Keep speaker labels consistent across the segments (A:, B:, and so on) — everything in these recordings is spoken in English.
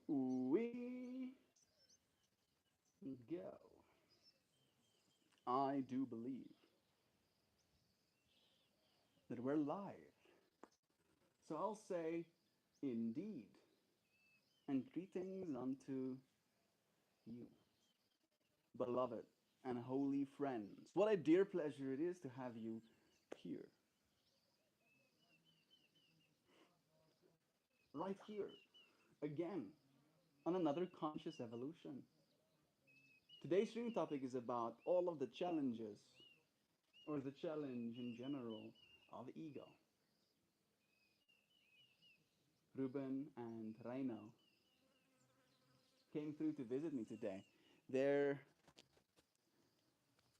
A: We go. I do believe that we're live. So I'll say, indeed, and greetings unto you, beloved and holy friends. What a dear pleasure it is to have you here, right here, again, on another conscious evolution. Today's stream topic is about all of the challenges, or the challenge in general, of ego. Ruben and Reino came through to visit me today. They're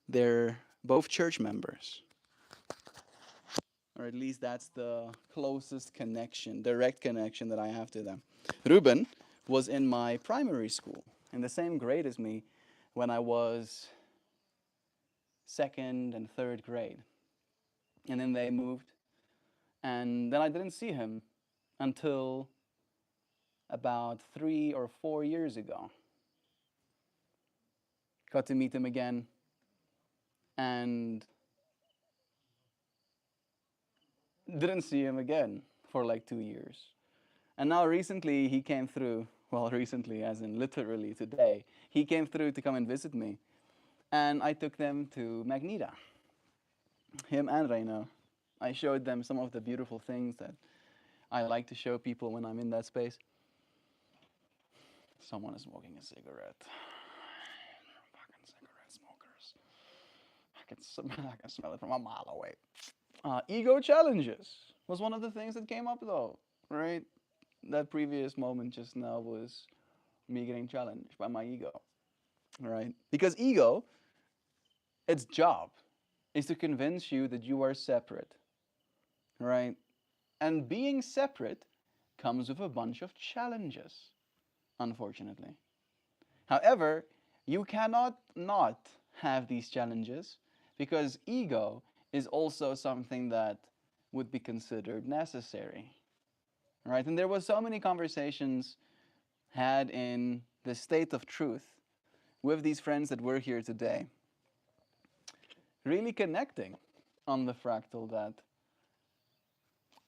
A: they're both church members, or at least that's the closest connection, direct connection that I have to them. Ruben was in my primary school, in the same grade as me, when I was second and third grade. And then they moved, and then I didn't see him until about 3 or 4 years ago. Got to meet him again, and didn't see him again for like 2 years. And now recently he came through, well, recently as in literally today, he came through to come and visit me. And I took them to Magneta, him and Reino. I showed them some of the beautiful things that I like to show people when I'm in that space. Someone is smoking a cigarette. Fucking cigarette smokers. I can smell it from a mile away. Ego challenges was one of the things that came up though, right? That previous moment just now was me getting challenged by my ego, right? Because ego, its job is to convince you that you are separate, right? And being separate comes with a bunch of challenges, unfortunately. However, you cannot not have these challenges because ego is also something that would be considered necessary, right? And there was so many conversations had in the state of truth with these friends that were here today, really connecting on the fractal that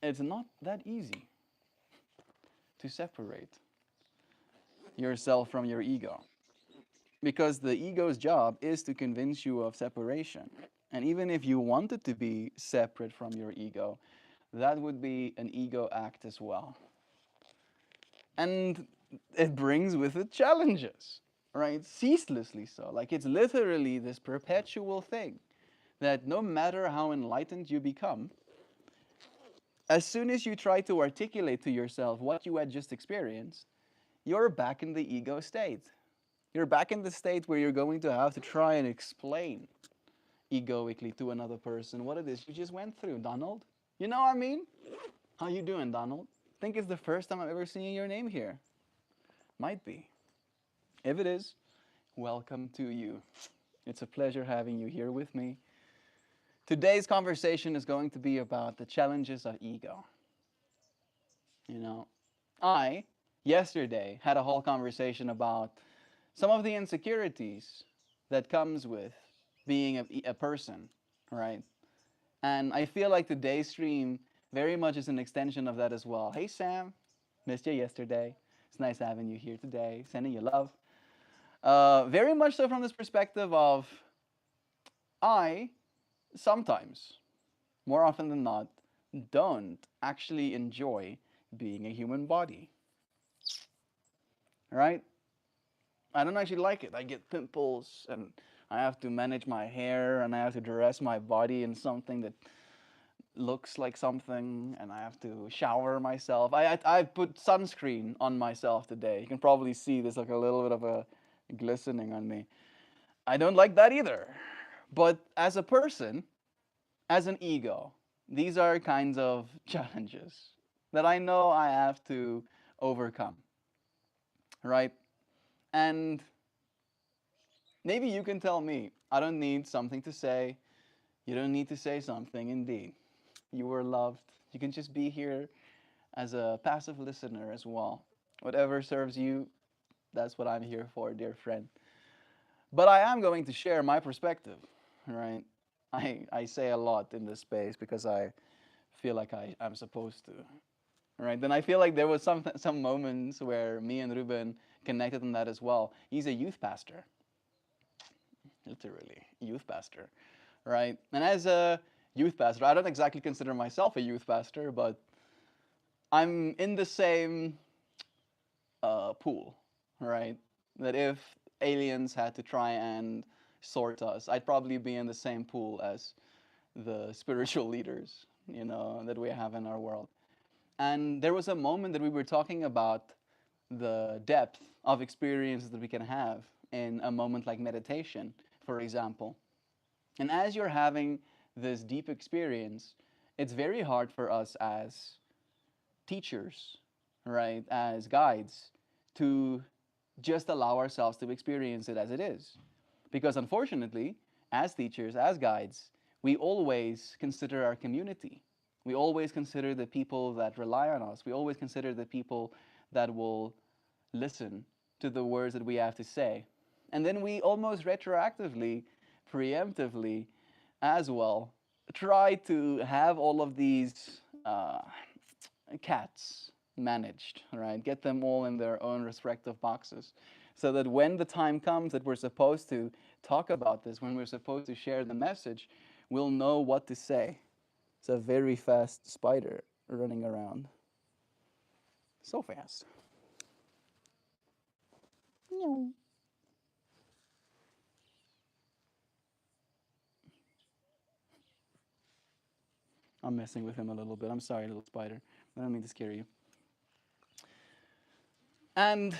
A: it's not that easy to separate yourself from your ego. Because the ego's job is to convince you of separation. And even if you wanted to be separate from your ego, that would be an ego act as well. And it brings with it challenges, right? Ceaselessly so. Like it's literally this perpetual thing that no matter how enlightened you become, as soon as you try to articulate to yourself what you had just experienced, you're back in the ego state. You're back in the state where you're going to have to try and explain egoically to another person what it is you just went through, Donald. You know what I mean? How you doing, Donald? Think it's the first time I've ever seen your name here. Might be. If it is, welcome to you. It's a pleasure having you here with me. Today's conversation is going to be about the challenges of ego. You know, I, yesterday, had a whole conversation about some of the insecurities that comes with being a person, right? And I feel like today's stream very much is an extension of that as well. Hey, Sam. Missed you yesterday. It's nice having you here today. Sending you love. Very much so from this perspective of I sometimes, more often than not, don't actually enjoy being a human body. Right? I don't actually like it. I get pimples and I have to manage my hair and I have to dress my body in something that looks like something and I have to shower myself. I put sunscreen on myself today. You can probably see there's like a little bit of a glistening on me. I don't like that either. But as a person, as an ego, these are kinds of challenges that I know I have to overcome. Right? And maybe you can tell me, I don't need something to say. You don't need to say something, indeed. You were loved. You can just be here as a passive listener as well. Whatever serves you, that's what I'm here for, dear friend. But I am going to share my perspective, right? I say a lot in this space because I feel like I'm supposed to, right? Then I feel like there was some moments where me and Ruben connected on that as well. He's a youth pastor, literally youth pastor, right? And as a youth pastor, I don't exactly consider myself a youth pastor, but I'm in the same pool, right? That if aliens had to try and sort us, I'd probably be in the same pool as the spiritual leaders, that we have in our world. And there was a moment that we were talking about the depth of experiences that we can have in a moment like meditation, for example. And as you're having this deep experience, it's very hard for us as teachers, right, as guides, to just allow ourselves to experience it as it is. Because unfortunately, as teachers, as guides, we always consider our community. We always consider the people that rely on us. We always consider the people that will listen to the words that we have to say. And then we almost retroactively, preemptively, as well, try to have all of these cats managed, right? Get them all in their own respective boxes so that when the time comes that we're supposed to talk about this, when we're supposed to share the message, we'll know what to say. It's a very fast spider running around. So fast. No. I'm messing with him a little bit. I'm sorry, little spider. I don't mean to scare you. And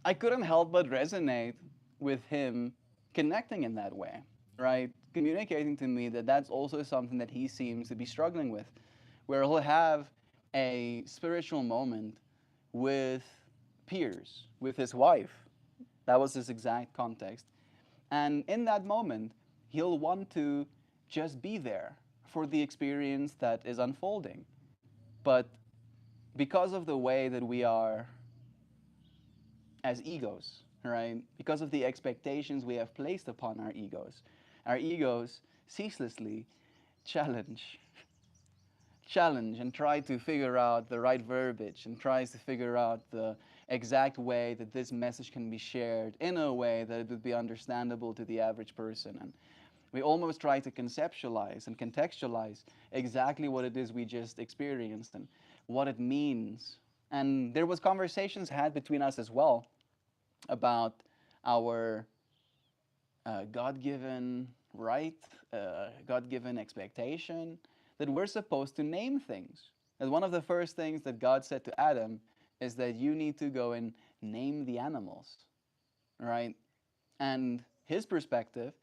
A: I couldn't help but resonate with him connecting in that way, right? Communicating to me that that's also something that he seems to be struggling with, where he'll have a spiritual moment with peers, with his wife. That was his exact context. And in that moment, he'll want to just be there for the experience that is unfolding. But because of the way that we are as egos, right? Because of the expectations we have placed upon our egos ceaselessly challenge, challenge and try to figure out the right verbiage and tries to figure out the exact way that this message can be shared in a way that it would be understandable to the average person. And we almost try to conceptualize and contextualize exactly what it is we just experienced and what it means. And there was conversations had between us as well about our God-given right, God-given expectation that we're supposed to name things. And one of the first things that God said to Adam is that you need to go and name the animals, right? And his perspective,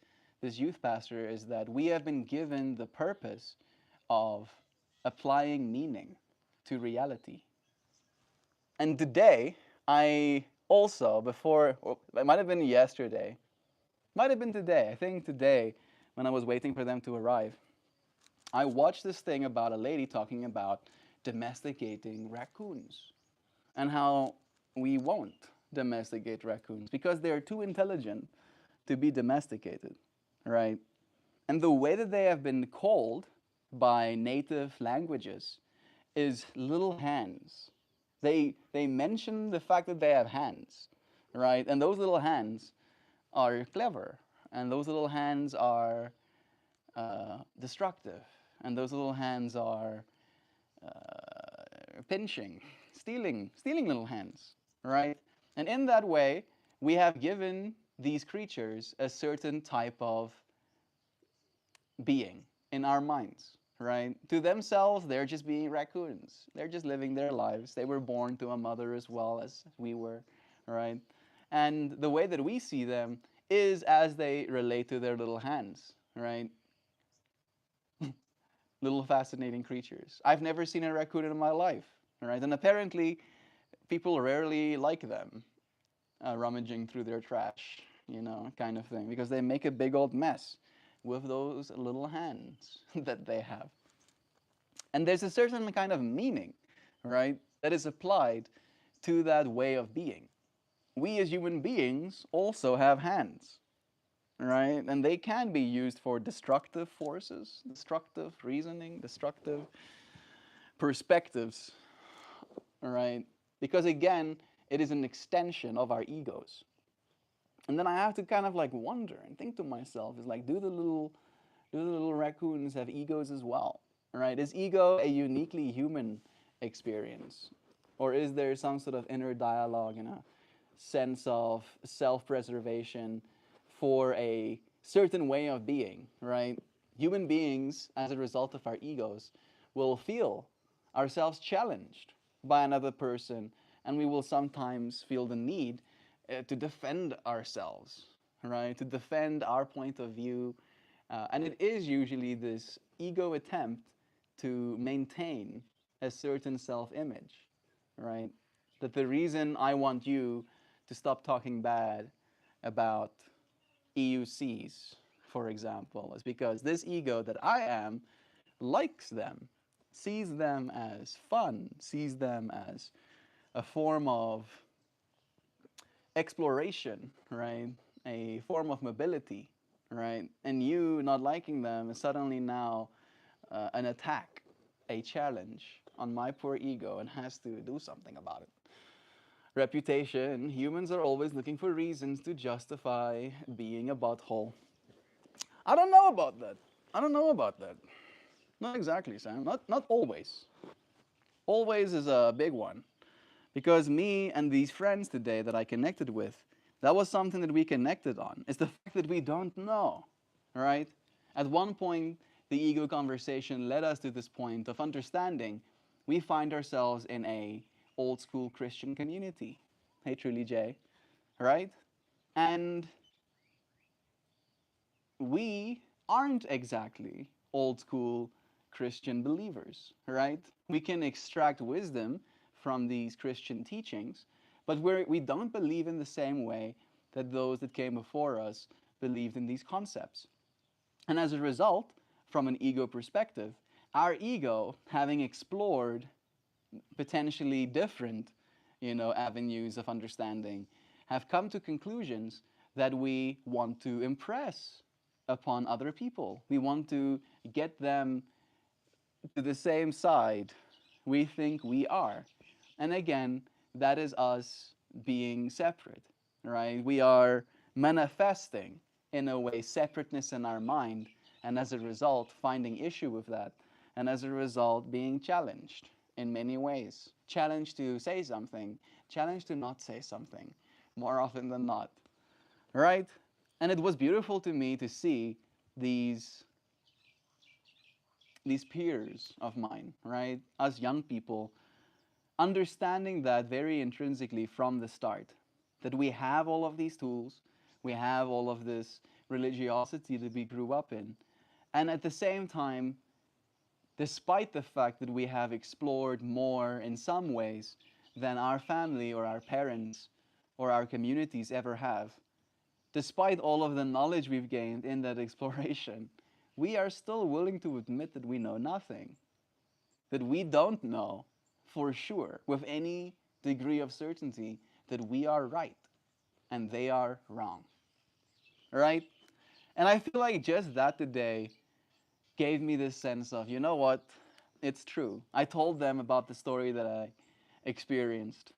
A: this youth pastor, is that we have been given the purpose of applying meaning to reality. And today, I also, before, it might have been yesterday, might have been today, I think today, when I was waiting for them to arrive, I watched this thing about a lady talking about domesticating raccoons and how we won't domesticate raccoons because they're too intelligent to be domesticated, right? And the way that they have been called by native languages is little hands. They mention the fact that they have hands, right? And those little hands are clever, and those little hands are destructive, and those little hands are pinching, stealing little hands, right? And in that way, we have given these creatures a certain type of being in our minds, right? To themselves, they're just being raccoons. They're just living their lives. They were born to a mother as well as we were, right? And the way that we see them is as they relate to their little hands, right? Little fascinating creatures. I've never seen a raccoon in my life, right? And apparently, people rarely like them rummaging through their trash, kind of thing, because they make a big old mess with those little hands that they have. And there's a certain kind of meaning, right, that is applied to that way of being. We as human beings also have hands, right? And they can be used for destructive forces, destructive reasoning, destructive perspectives, right? Because again, it is an extension of our egos. And then I have to kind of like wonder and think to myself, is like, do the little raccoons have egos as well? Right? Is ego a uniquely human experience? Or is there some sort of inner dialogue and a sense of self-preservation for a certain way of being, right? Human beings, as a result of our egos, will feel ourselves challenged by another person, and we will sometimes feel the need to defend ourselves, right? To defend our point of view. And it is usually this ego attempt to maintain a certain self image, right? That the reason I want you to stop talking bad about EUCs, for example, is because this ego that I am likes them, sees them as fun, sees them as a form of exploration, right? A form of mobility, right? And you not liking them is suddenly now an attack, a challenge on my poor ego, and has to do something about it. Reputation, humans are always looking for reasons to justify being a butthole. I don't know about that. I don't know about that. Not exactly, Sam. Not always. Always is a big one. Because me and these friends today that I connected with, that was something that we connected on. It's the fact that we don't know, right? At one point, the ego conversation led us to this point of understanding we find ourselves in a old school Christian community. Hey, truly, Jay, right? And we aren't exactly old school Christian believers, right? We can extract wisdom from these Christian teachings, but we don't believe in the same way that those that came before us believed in these concepts. And as a result, from an ego perspective, our ego, having explored potentially different, avenues of understanding, have come to conclusions that we want to impress upon other people. We want to get them to the same side we think we are. And again, that is us being separate, right? We are manifesting, in a way, separateness in our mind, and as a result, finding issue with that, and as a result, being challenged in many ways. Challenged to say something, challenged to not say something, more often than not, right? And it was beautiful to me to see these these peers of mine, right? Us young people, understanding that very intrinsically from the start, that we have all of these tools, we have all of this religiosity that we grew up in. And at the same time, despite the fact that we have explored more in some ways than our family or our parents or our communities ever have, despite all of the knowledge we've gained in that exploration, we are still willing to admit that we know nothing, that we don't know for sure with any degree of certainty that we are right and they are wrong. Right? And I feel like just that today gave me this sense of, you know what? It's true. I told them about the story that I experienced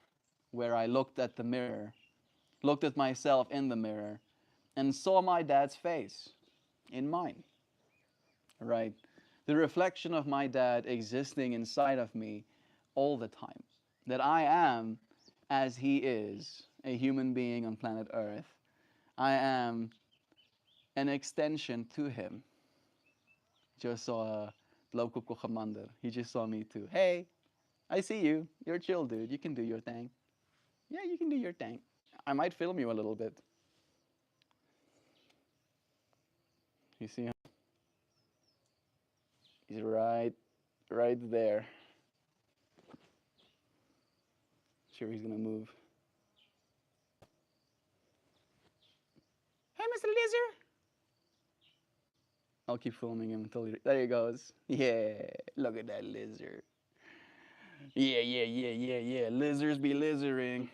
A: where I looked at the mirror, looked at myself in the mirror, and saw my dad's face in mine. Right? The reflection of my dad existing inside of me all the time. That I am, as he is, a human being on planet Earth. I am an extension to him. Just saw a local commander. He just saw me too. Hey, I see you. You're chill, dude. You can do your thing. Yeah, you can do your thing. I might film you a little bit. You see him? He's right there. Sure, he's gonna move. Hey, Mr. Lizard. I'll keep filming him until there he goes. Yeah, look at that lizard. Yeah, yeah, yeah, yeah, yeah. Lizards be lizarding.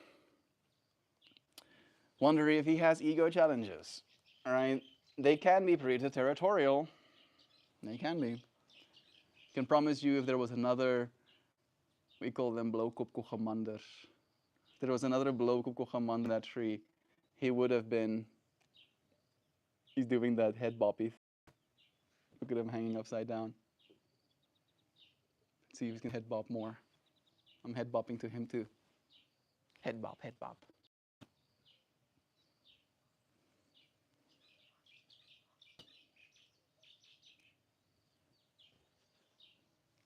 A: Wonder if he has ego challenges. All right, they can be pretty territorial. They can be. Can promise you if there was another, we call them blowkopkoegamander. If there was another blowkopkoegamander in that tree, he would have been. He's doing that head boppy. Look at him hanging upside down. Let's see if he can head bop more. I'm head bopping to him too. Head bop, head bop.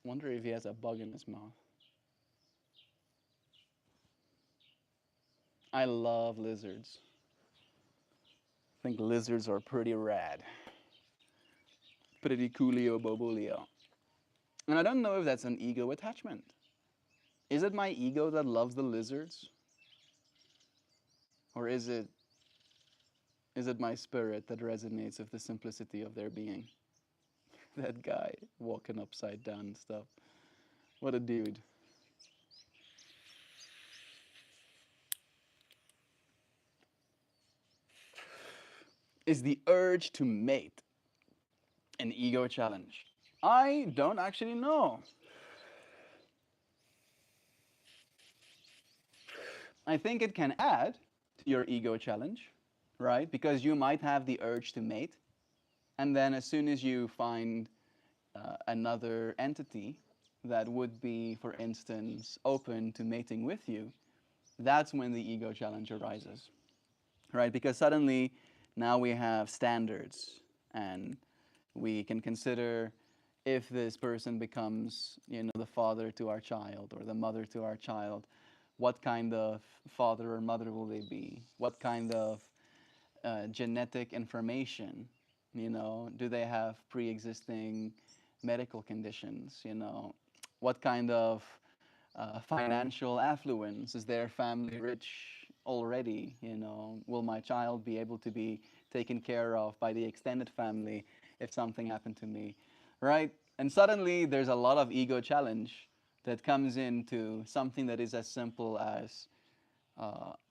A: Wonder if he has a bug in his mouth. I love lizards. I think lizards are pretty rad. Pretty coolio bobolio. And I don't know if that's an ego attachment. Is it my ego that loves the lizards? Or is it my spirit that resonates with the simplicity of their being? That guy walking upside down and stuff. What a dude. Is the urge to mate an ego challenge? I don't actually know. I think it can add to your ego challenge, right? Because you might have the urge to mate, and then as soon as you find another entity that would be, for instance, open to mating with you, that's when the ego challenge arises, right? Because suddenly now we have standards and we can consider if this person becomes, the father to our child or the mother to our child, what kind of father or mother will they be? What kind of genetic information, do they have pre-existing medical conditions? What kind of financial affluence? Is their family rich already? Will my child be able to be taken care of by the extended family if something happened to me, right? And suddenly there's a lot of ego challenge that comes into something that is as simple as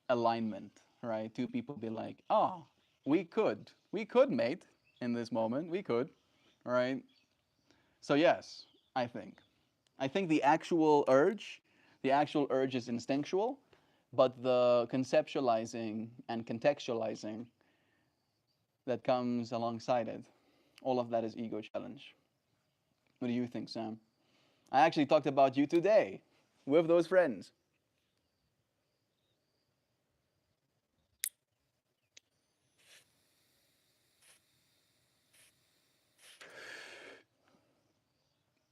A: alignment, right? Two people be like, oh, we could mate in this moment, we could, right? So yes, I think. I think the actual urge is instinctual, but the conceptualizing and contextualizing that comes alongside it, all of that is ego challenge. What do you think, Sam? I actually talked about you today with those friends.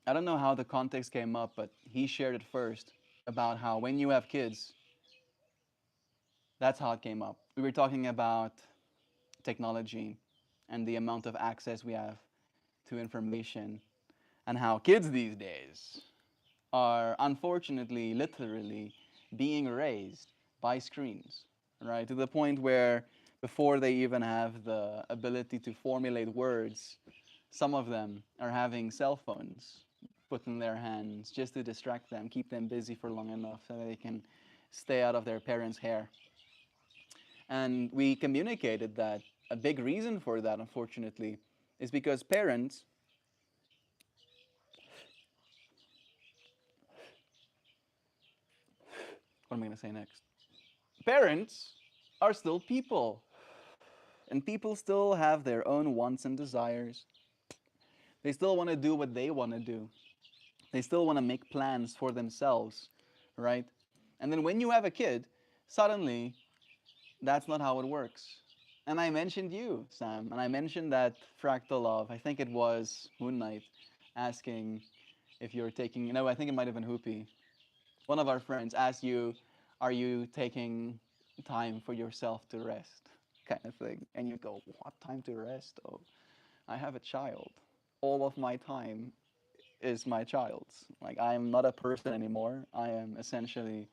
A: I don't know how the context came up, but he shared it first about how when you have kids, that's how it came up. We were talking about technology and the amount of access we have to information, and how kids these days are unfortunately, literally being raised by screens, right? To the point where before they even have the ability to formulate words, some of them are having cell phones put in their hands just to distract them, keep them busy for long enough so they can stay out of their parents' hair. And we communicated that a big reason for that, unfortunately, is because parents, what am I going to say next? Parents are still people, and people still have their own wants and desires. They still want to do what they want to do. They still want to make plans for themselves, right? And then when you have a kid, suddenly that's not how it works. And I mentioned you, Sam, and I mentioned that fractal of, I think it was Moon Knight, asking if you're taking, no, I think it might have been Hoopy. One of our friends asked you, are you taking time for yourself to rest? Kind of thing. And you go, what time to rest? Oh, I have a child. All of my time is my child's. Like, I am not a person anymore. I am essentially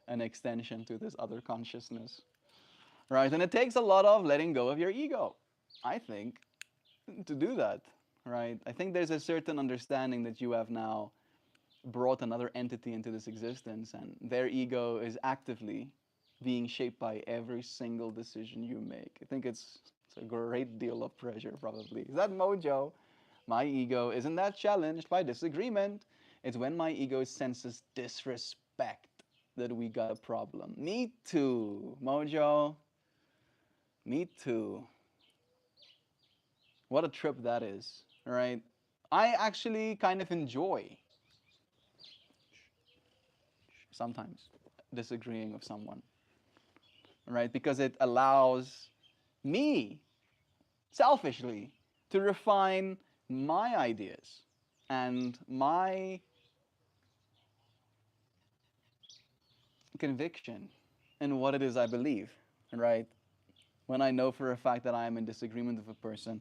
A: an extension to this other consciousness, right? And it takes a lot of letting go of your ego, I think, to do that, right? I think there's a certain understanding that you have now brought another entity into this existence, and their ego is actively being shaped by every single decision you make. I think it's a great deal of pressure, probably. Is that mojo? My ego isn't that challenged by disagreement. It's when my ego senses disrespect that we got a problem. Me too, mojo. Me too. What a trip that is, right? I actually kind of enjoy sometimes disagreeing with someone, right? Because it allows me, selfishly, to refine my ideas and my conviction in what it is I believe, right? When I know for a fact that I am in disagreement with a person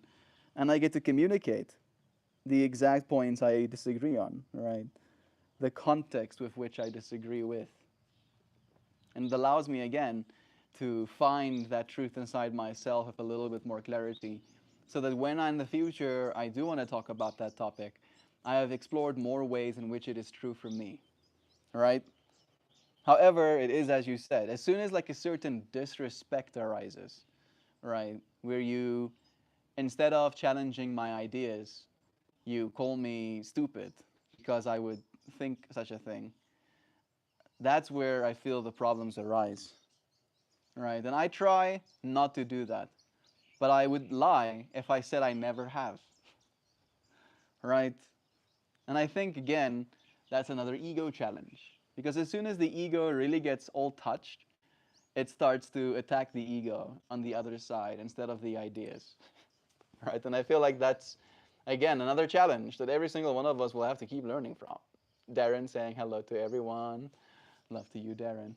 A: and I get to communicate the exact points I disagree on, right? The context with which I disagree with. And it allows me again to find that truth inside myself with a little bit more clarity so that when in the future I do want to talk about that topic, I have explored more ways in which it is true for me, right? However, it is as you said, as soon as like a certain disrespect arises, right, where you, instead of challenging my ideas, you call me stupid because I would think such a thing, that's where I feel the problems arise, right? And I try not to do that, but I would lie if I said I never have, right? And I think, again, that's another ego challenge. Because as soon as the ego really gets all touched, it starts to attack the ego on the other side instead of the ideas, right? And I feel like that's, again, another challenge that every single one of us will have to keep learning from. Darren saying hello to everyone. Love to you, Darren.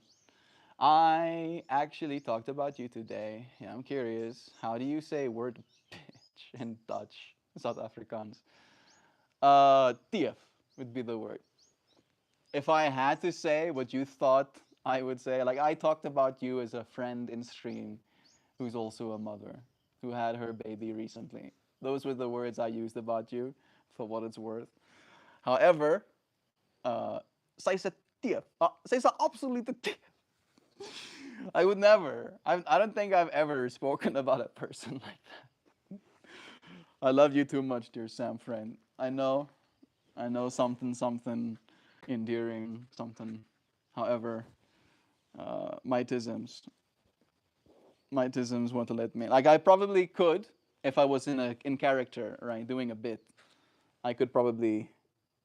A: I actually talked about you today. Yeah, I'm curious. How do you say word bitch in Dutch, South Afrikaans? Tief would be the word. If I had to say what you thought I would say, like I talked about you as a friend in stream who's also a mother who had her baby recently. Those were the words I used about you for what it's worth. However, sy se teef. Sy's 'n absolute teef. I would never. I don't think I've ever spoken about a person like that. I love you too much, dear Sam friend. I know something endearing, something. However, mightisms, mightisms want to let me. Like I probably could, if I was in character, right, doing a bit, I could probably,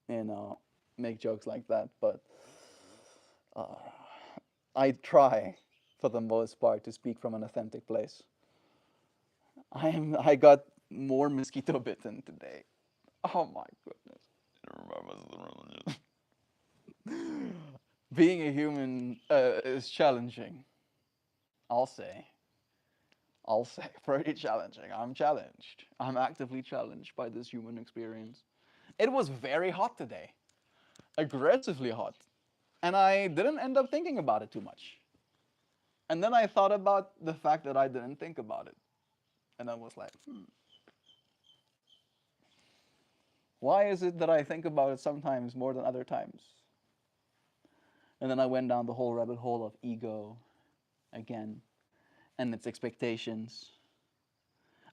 A: you know, make jokes like that. But uh, I try, for the most part, to speak from an authentic place. I got more mosquito bitten today. Oh my goodness. Being a human is challenging. I'll say. I'll say pretty challenging. I'm challenged. I'm actively challenged by this human experience. It was very hot today, aggressively hot, and I didn't end up thinking about it too much. And then I thought about the fact that I didn't think about it, and I was like, why is it that I think about it sometimes more than other times? And then I went down the whole rabbit hole of ego again and its expectations.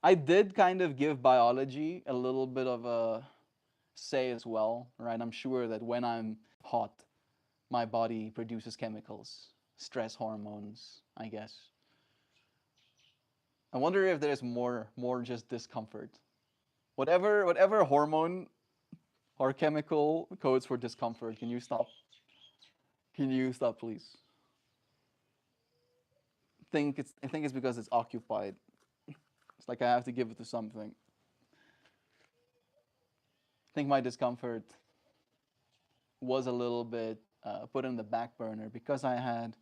A: I did kind of give biology a little bit of a say as well, right? I'm sure that when I'm hot, my body produces chemicals, stress hormones, I guess. I wonder if there's more just discomfort. Whatever hormone or chemical codes for discomfort, can you stop? Can you stop, please? I think it's because it's occupied. It's like I have to give it to something. I think my discomfort was a little bit put in the back burner because I had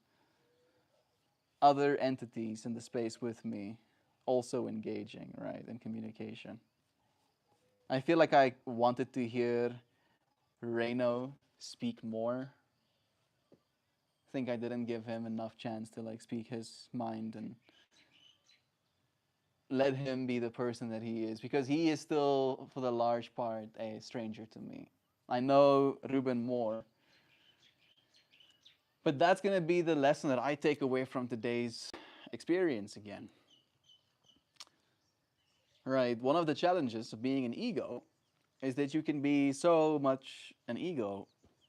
A: other entities in the space with me also engaging, right, in communication. I feel like I wanted to hear Reno speak more. I think I didn't give him enough chance to like speak his mind and let him be the person that he is because he is still for the large part a stranger to me. I know Ruben more. But that's going to be the lesson that I take away from today's experience again. Right? One of the challenges of being an ego is that you can be so much an ego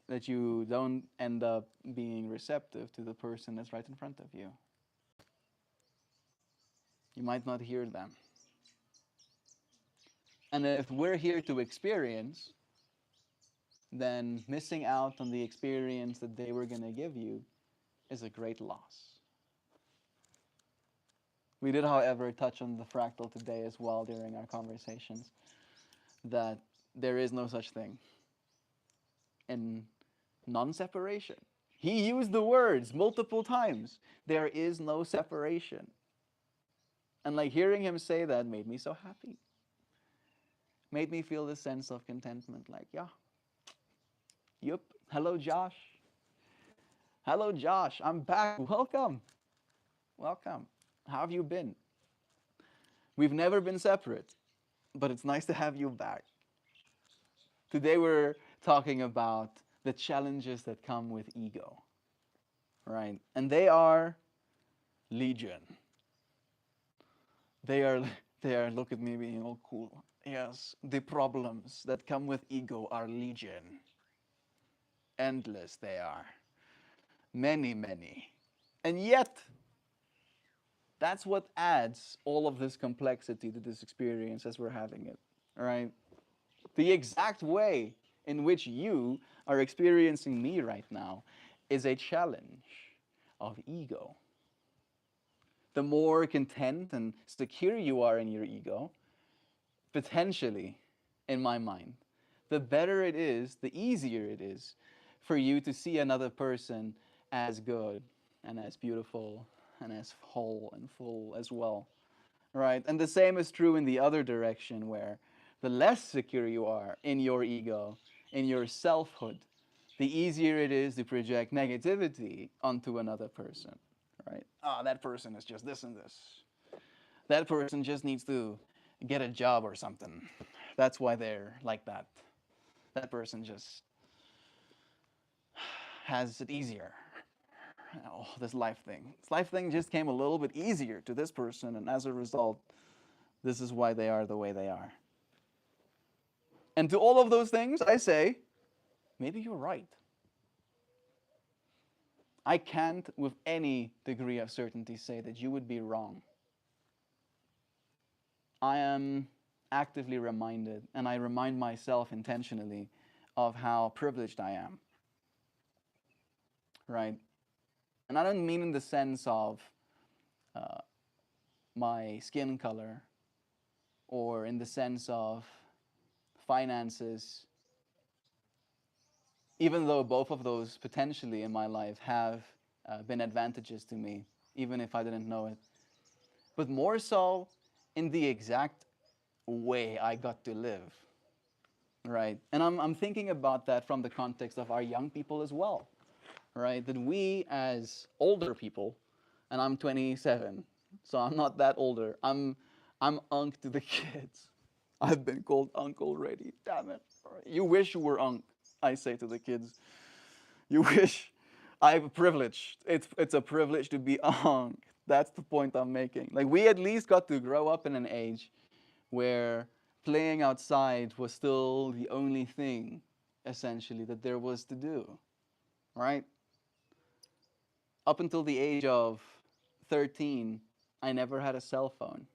A: that you don't end up being receptive to the person that's right in front of you. You might not hear them. And if we're here to experience, then missing out on the experience that they were going to give you is a great loss. We did, however, touch on the fractal today as well during our conversations, that there is no such thing in non-separation. He used the words multiple times. There is no separation. And like hearing him say that made me so happy. Made me feel this sense of contentment, like, yeah, yup, hello Josh. Hello Josh, I'm back, welcome. Welcome. How have you been? We've never been separate, but it's nice to have you back. Today we're talking about the challenges that come with ego, right? And they are legion. They are, look at me being all cool. Yes, the problems that come with ego are legion. Endless they are. Many, many. And yet, that's what adds all of this complexity to this experience as we're having it, all right? The exact way in which you are experiencing me right now is a challenge of ego. The more content and secure you are in your ego, potentially, in my mind, the better it is, the easier it is for you to see another person as good and as beautiful and as whole and full as well, right? And the same is true in the other direction, where the less secure you are in your ego, in your selfhood, the easier it is to project negativity onto another person, right? Ah, that person is just this and this. That person just needs to get a job or something. That's why they're like that. That person just has it easier. Oh, this life thing. This life thing just came a little bit easier to this person, and as a result, this is why they are the way they are. And to all of those things, I say, maybe you're right. I can't, with any degree of certainty, say that you would be wrong. I am actively reminded, and I remind myself intentionally, of how privileged I am. Right? And I don't mean in the sense of my skin color, or in the sense of finances, even though both of those potentially in my life have been advantages to me, even if I didn't know it. But more so in the exact way I got to live, right? And I'm thinking about that from the context of our young people as well, right? That we as older people, and I'm 27, so I'm not that older. I'm unk to the kids. I've been called unk already, damn it. You wish you were unk, I say to the kids. You wish. I'm privileged. It's a privilege to be unk. That's the point I'm making. Like, we at least got to grow up in an age where playing outside was still the only thing, essentially, that there was to do, right? Up until the age of 13, I never had a cell phone.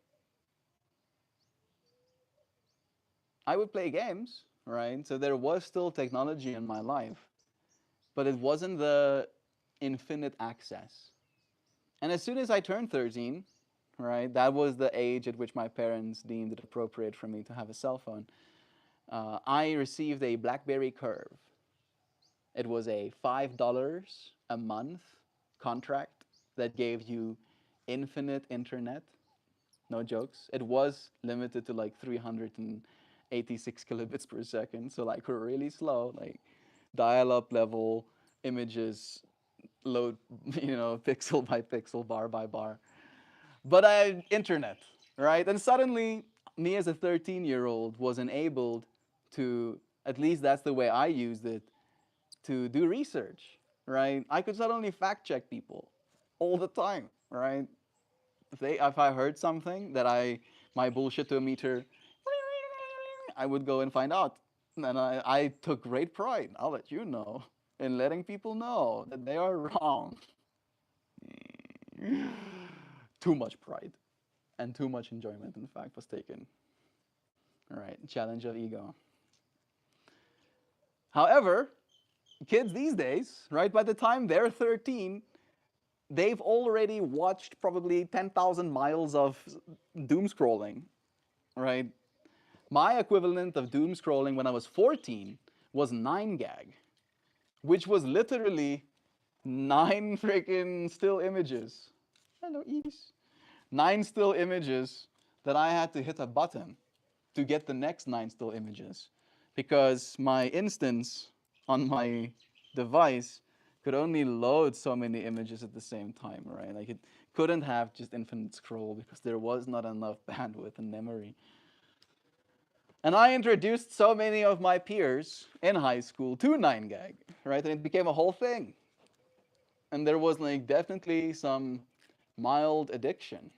A: I would play games, right? So there was still technology in my life, but it wasn't the infinite access. And as soon as I turned 13, right, that was the age at which my parents deemed it appropriate for me to have a cell phone. I received a BlackBerry Curve. It was a $5 a month contract that gave you infinite internet. No jokes. It was limited to like 386 kilobits per second, so like really slow, like dial-up level images load, pixel by pixel, bar by bar. But I had internet, right? And suddenly, me as a 13-year-old was enabled to At least that's the way I used it to do research, right? I could suddenly fact check people all the time, right? If I heard something that my bullshitometer, I would go and find out. And I took great pride, I'll let you know, in letting people know that they are wrong. Too much pride and too much enjoyment, in fact, was taken. All right, challenge of ego. However, kids these days, right, by the time they're 13, they've already watched probably 10,000 miles of doom scrolling, right? My equivalent of doom scrolling when I was 14 was 9gag, which was literally 9 freaking still images. Hello, Ease. 9 still images that I had to hit a button to get the next 9 still images because my instance on my device could only load so many images at the same time, right? Like it couldn't have just infinite scroll because there was not enough bandwidth and memory. And I introduced so many of my peers in high school to 9gag, right? And it became a whole thing. And there was like definitely some mild addiction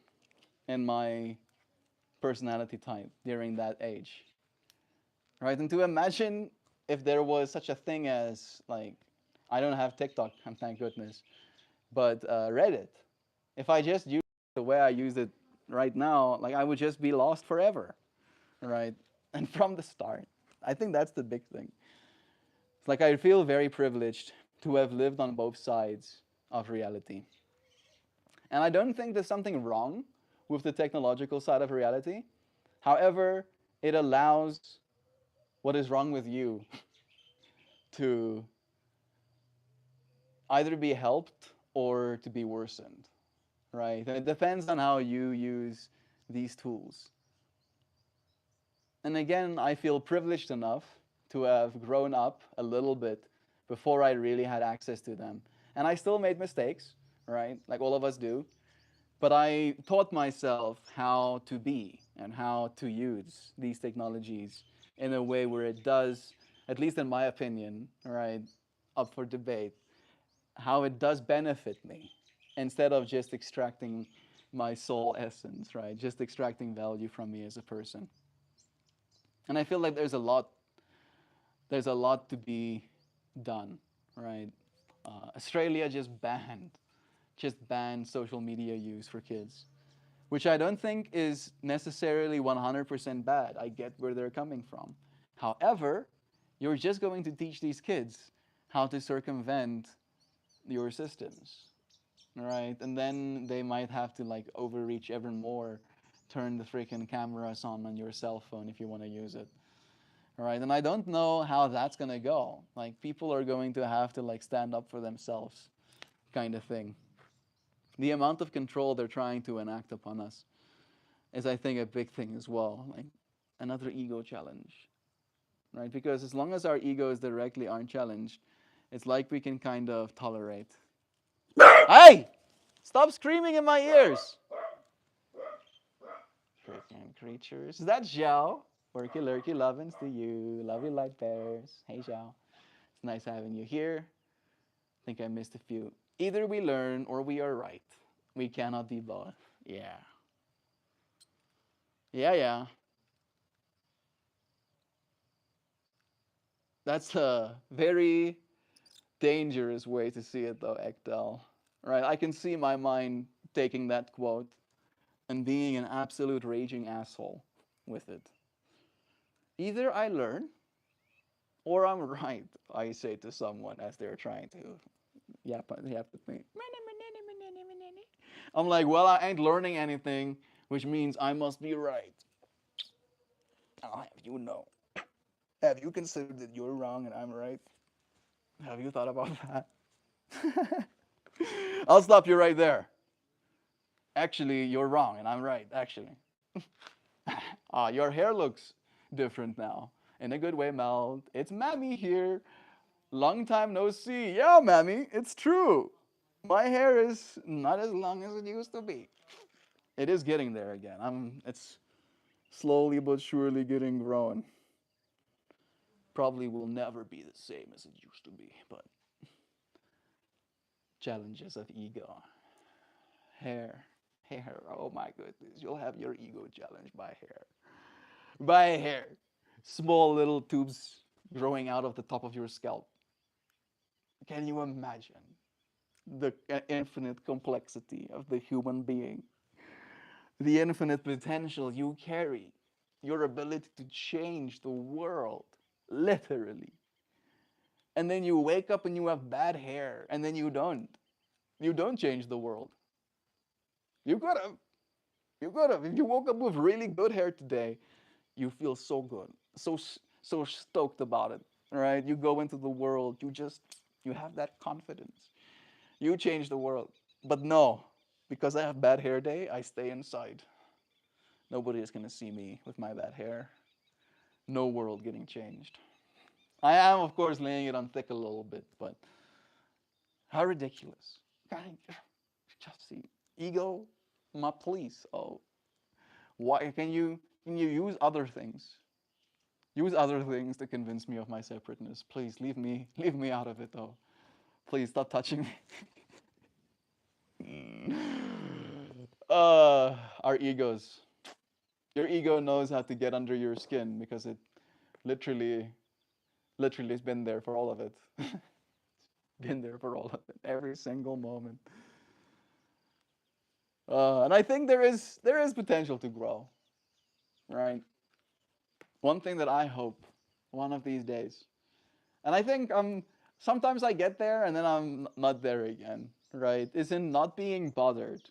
A: in my personality type during that age, right? And to imagine if there was such a thing as like, I don't have TikTok, thank goodness, but Reddit. If I just used it the way I use it right now, like I would just be lost forever, right? And from the start, I think that's the big thing. It's like I feel very privileged to have lived on both sides of reality. And I don't think there's something wrong with the technological side of reality. However, it allows what is wrong with you to either be helped or to be worsened, right? And it depends on how you use these tools. And again, I feel privileged enough to have grown up a little bit before I really had access to them. And I still made mistakes, right? Like all of us do. But I taught myself how to be and how to use these technologies in a way where it does, at least in my opinion, right, up for debate, how it does benefit me instead of just extracting my soul essence, right? Just extracting value from me as a person. And I feel like there's a lot to be done, right? Australia just banned social media use for kids, which I don't think is necessarily 100% bad. I get where they're coming from. However, you're just going to teach these kids how to circumvent your systems, right? And then they might have to like overreach ever more, turn the freaking cameras on your cell phone if you want to use it. All right, and I don't know how that's gonna go. Like people are going to have to like stand up for themselves, kind of thing. The amount of control they're trying to enact upon us is, I think, a big thing as well. Like another ego challenge, right? Because as long as our egos directly aren't challenged, it's like we can kind of tolerate. Hey! Stop screaming in my ears! Freaking creatures. Is that Xiao? Worky lurky lovins to you. Love you like bears. Hey Xiao. It's nice having you here. I think I missed a few. Either we learn or we are right. We cannot be both. Yeah. Yeah, yeah. That's a very dangerous way to see it, though, Ekdal. Right? I can see my mind taking that quote and being an absolute raging asshole with it. Either I learn or I'm right, I say to someone as they're trying to yap with me. I'm like, well, I ain't learning anything, which means I must be right. I'll have you know. Have you considered that you're wrong and I'm right? Have you thought about that? I'll stop you right there. Actually, you're wrong and I'm right, actually. Your hair looks different now. In a good way, Mel. It's Mammy here. Long time no see. Yeah, Mammy, it's true. My hair is not as long as it used to be. It is getting there again. It's slowly but surely getting grown. probably will never be the same as it used to be, but challenges of ego. Hair. Hair. Oh my goodness. You'll have your ego challenged by hair. By hair. Small little tubes growing out of the top of your scalp. Can you imagine the infinite complexity of the human being? The infinite potential you carry, your ability to change the world, literally. And then you wake up and you have bad hair, and then you don't. You don't change the world. You could have. You could have. If you woke up with really good hair today, you feel so good, so stoked about it. All right, you go into the world, you have that confidence. You change the world. But no, because I have bad hair day, I stay inside. Nobody is gonna see me with my bad hair. No world getting changed. I am, of course, laying it on thick a little bit, but how ridiculous. Just see. Ego, my please. Oh, why can you use other things? Use other things to convince me of my separateness. Please leave me out of it though. Please stop touching me. Our egos. Your ego knows how to get under your skin because it literally literally has been there for all of it. Been there for all of it, every single moment. And I think there is potential to grow, right? One thing that I hope one of these days, and I think sometimes I get there and then I'm not there again, right? Is in not being bothered.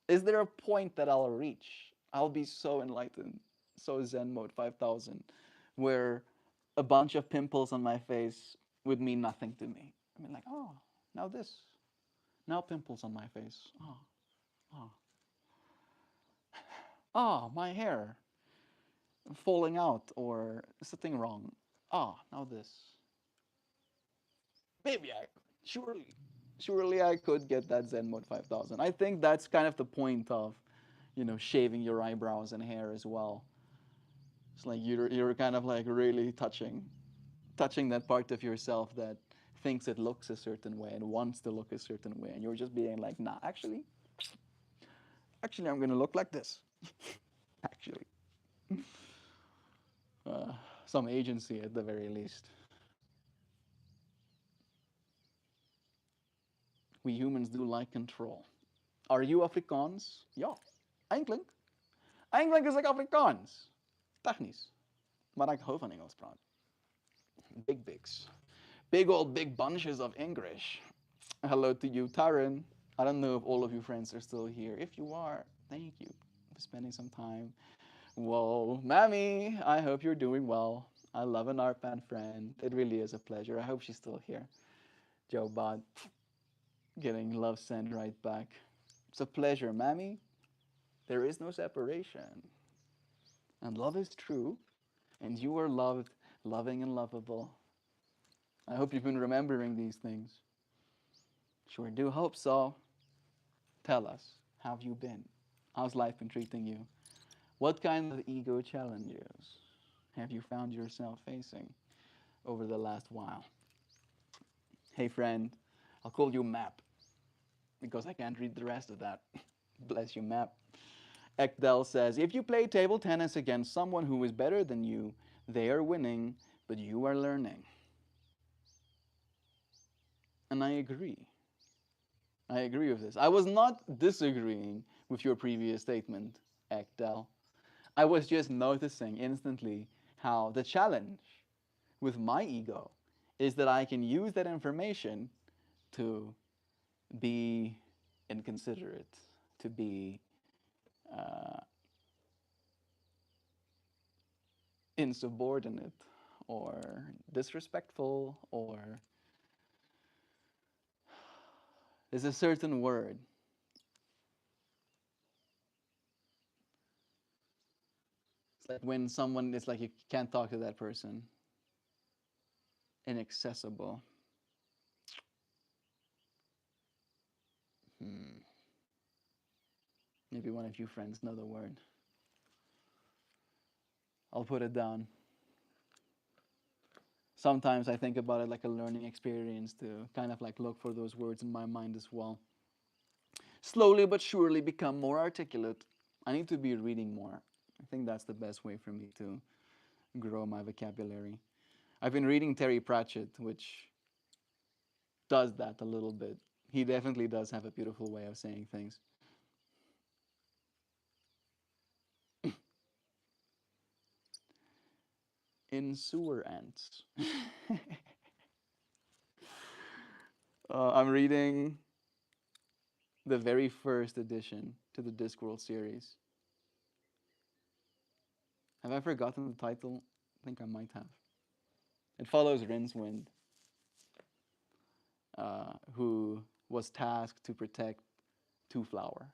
A: Is there a point that I'll reach? I'll be so enlightened, so Zen mode 5000, where a bunch of pimples on my face would mean nothing to me. I mean, like, oh, now this, now pimples on my face. Oh, oh, oh, my hair falling out or sitting wrong. Ah, now this. Maybe surely I could get that Zen mode 5000. I think that's kind of the point of, shaving your eyebrows and hair as well. It's like you're kind of like really touching that part of yourself that thinks it looks a certain way and wants to look a certain way, and you're just being like, nah, actually, I'm gonna look like this. Actually, uh, some agency at the very least. We humans do like control. Are you Afrikaans? Ja, eigenlijk. Eigenlijk is ik Afrikaans. Technisch. Maar ik hou van Engels praten. Big bigs. Big old big bunches of English. Hello to you, Taryn. I don't know if all of you friends are still here. If you are, thank you for spending some time. Whoa, Mammy, I hope you're doing well. I love an art band friend. It really is a pleasure. I hope she's still here. Joe Bot, getting love sent right back. It's a pleasure, Mammy. There is no separation. And love is true. And you are loved, loving, and lovable. I hope you've been remembering these things. Sure do hope so. Tell us, how have you been? How's life been treating you? What kind of ego challenges have you found yourself facing over the last while? Hey friend, I'll call you Map because I can't read the rest of that. Bless you, Map. Ekdel says, if you play table tennis against someone who is better than you, they are winning, but you are learning. And I agree. I agree with this. I was not disagreeing with your previous statement, Ekdel. I was just noticing instantly how the challenge with my ego is that I can use that information to be inconsiderate, to be insubordinate or disrespectful, or there's a certain word. It's like when someone, it's like you can't talk to that person. Inaccessible. Maybe one of you friends know the word. I'll put it down. Sometimes I think about it like a learning experience to kind of like look for those words in my mind as well. Slowly but surely become more articulate. I need to be reading more. I think that's the best way for me to grow my vocabulary. I've been reading Terry Pratchett, which does that a little bit. He definitely does have a beautiful way of saying things. In sewer ants. I'm reading the very first addition to the Discworld series. Have I forgotten the title? I think I might have. It follows Rincewind, who was tasked to protect Two Flower,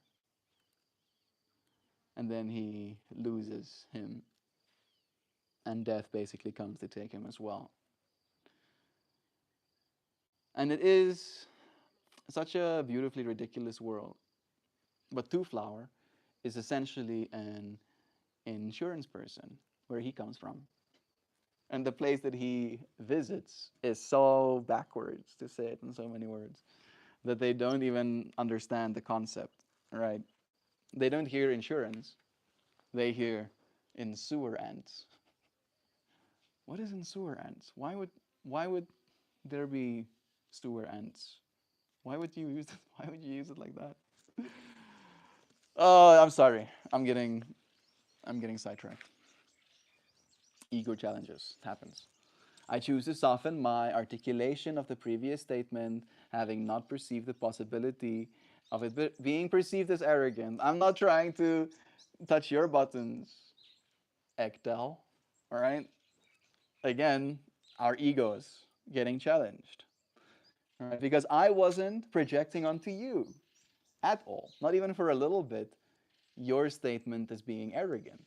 A: and then he loses him, and death basically comes to take him as well. And it is such a beautifully ridiculous world. But Two Flower is essentially an insurance person where he comes from. And the place that he visits is so backwards, to say it in so many words, that they don't even understand the concept, right? They don't hear insurance, they hear in sewer ants. What is in sewer ants? Why would there be sewer ants? Why would you use it? Why would you use it like that? Oh, I'm sorry. I'm getting sidetracked. Ego challenges. It happens. I choose to soften my articulation of the previous statement, having not perceived the possibility of it being perceived as arrogant. I'm not trying to touch your buttons, Ekdal. All right? Again, our egos getting challenged. All right? Because I wasn't projecting onto you at all, not even for a little bit, your statement as being arrogant.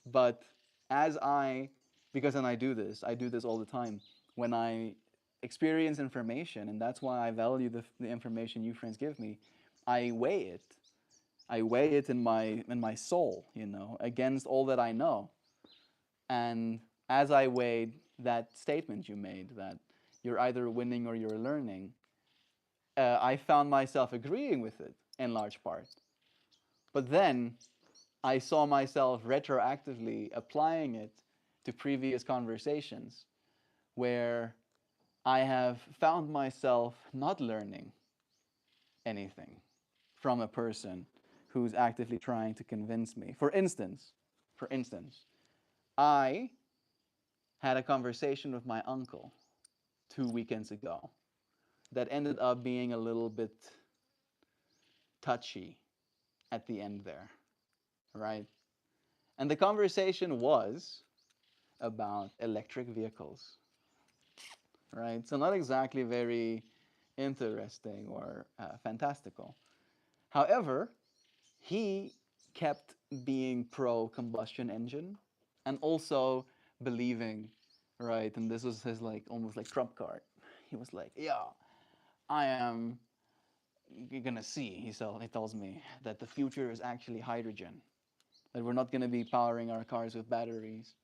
A: But as I, because then I do this all the time. When I experience information, and that's why I value the information you friends give me, I weigh it. I weigh it in my soul, against all that I know. And as I weighed that statement you made, that you're either winning or you're learning, I found myself agreeing with it in large part. But then I saw myself retroactively applying it to previous conversations where I have found myself not learning anything from a person who's actively trying to convince me. For instance, I had a conversation with my uncle 2 weekends ago that ended up being a little bit touchy at the end there, right? And the conversation was about electric vehicles, right? So not exactly very interesting or fantastical. However, he kept being pro combustion engine and also believing, right? And this was his like almost like trump card. He was like, "Yeah, I am. You're gonna see." He tells me that the future is actually hydrogen. That we're not gonna be powering our cars with batteries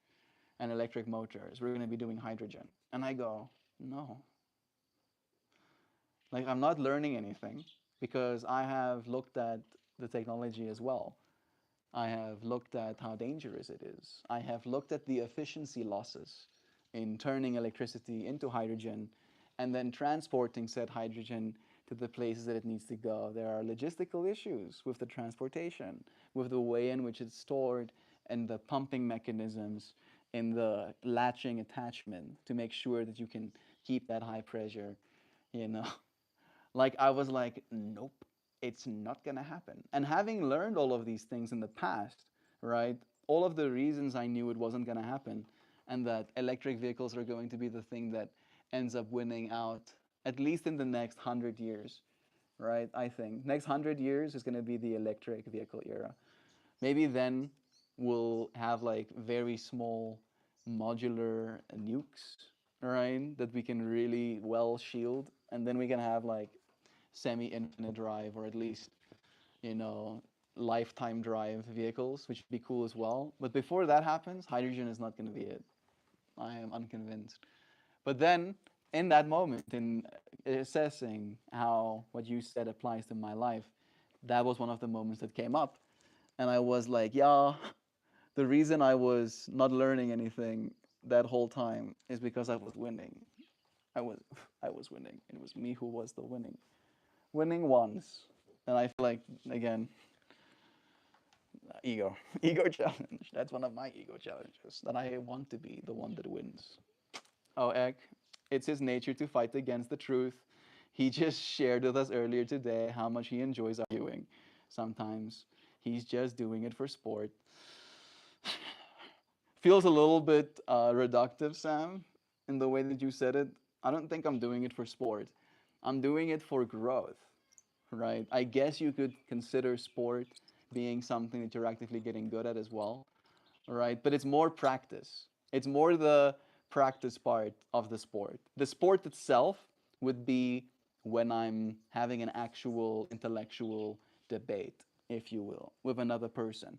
A: and electric motors. We're gonna be doing hydrogen. And I go, no, like I'm not learning anything because I have looked at the technology as well. I have looked at how dangerous it is. I have looked at the efficiency losses in turning electricity into hydrogen and then transporting said hydrogen to the places that it needs to go. There are logistical issues with the transportation, with the way in which it's stored, and the pumping mechanisms, in the latching attachment to make sure that you can keep that high pressure, you know. Like I was like, nope, it's not gonna happen. And having learned all of these things in the past, right? All of the reasons I knew it wasn't gonna happen, and that electric vehicles are going to be the thing that ends up winning out, at least in the next 100 years, right? I think next 100 years is gonna be the electric vehicle era. Maybe then we'll have like very small modular nukes, right? That we can really well shield, and then we can have like semi-infinite drive, or at least, you know, lifetime drive vehicles, which would be cool as well. But before that happens, hydrogen is not going to be it. I am unconvinced. But then, in that moment, in assessing how what you said applies to my life, that was one of the moments that came up. And I was like, yeah, the reason I was not learning anything that whole time is because I was winning. I was I was winning. It was me who was the winning ones. And I feel like, again, ego. Ego challenge. That's one of my ego challenges. That I want to be the one that wins. Oh, Ek, it's his nature to fight against the truth. He just shared with us earlier today how much he enjoys arguing. Sometimes he's just doing it for sport. Feels a little bit reductive, Sam, in the way that you said it. I don't think I'm doing it for sport. I'm doing it for growth, right? I guess you could consider sport being something that you're actively getting good at as well, right? But it's more practice. It's more the practice part of the sport. The sport itself would be when I'm having an actual intellectual debate, if you will, with another person,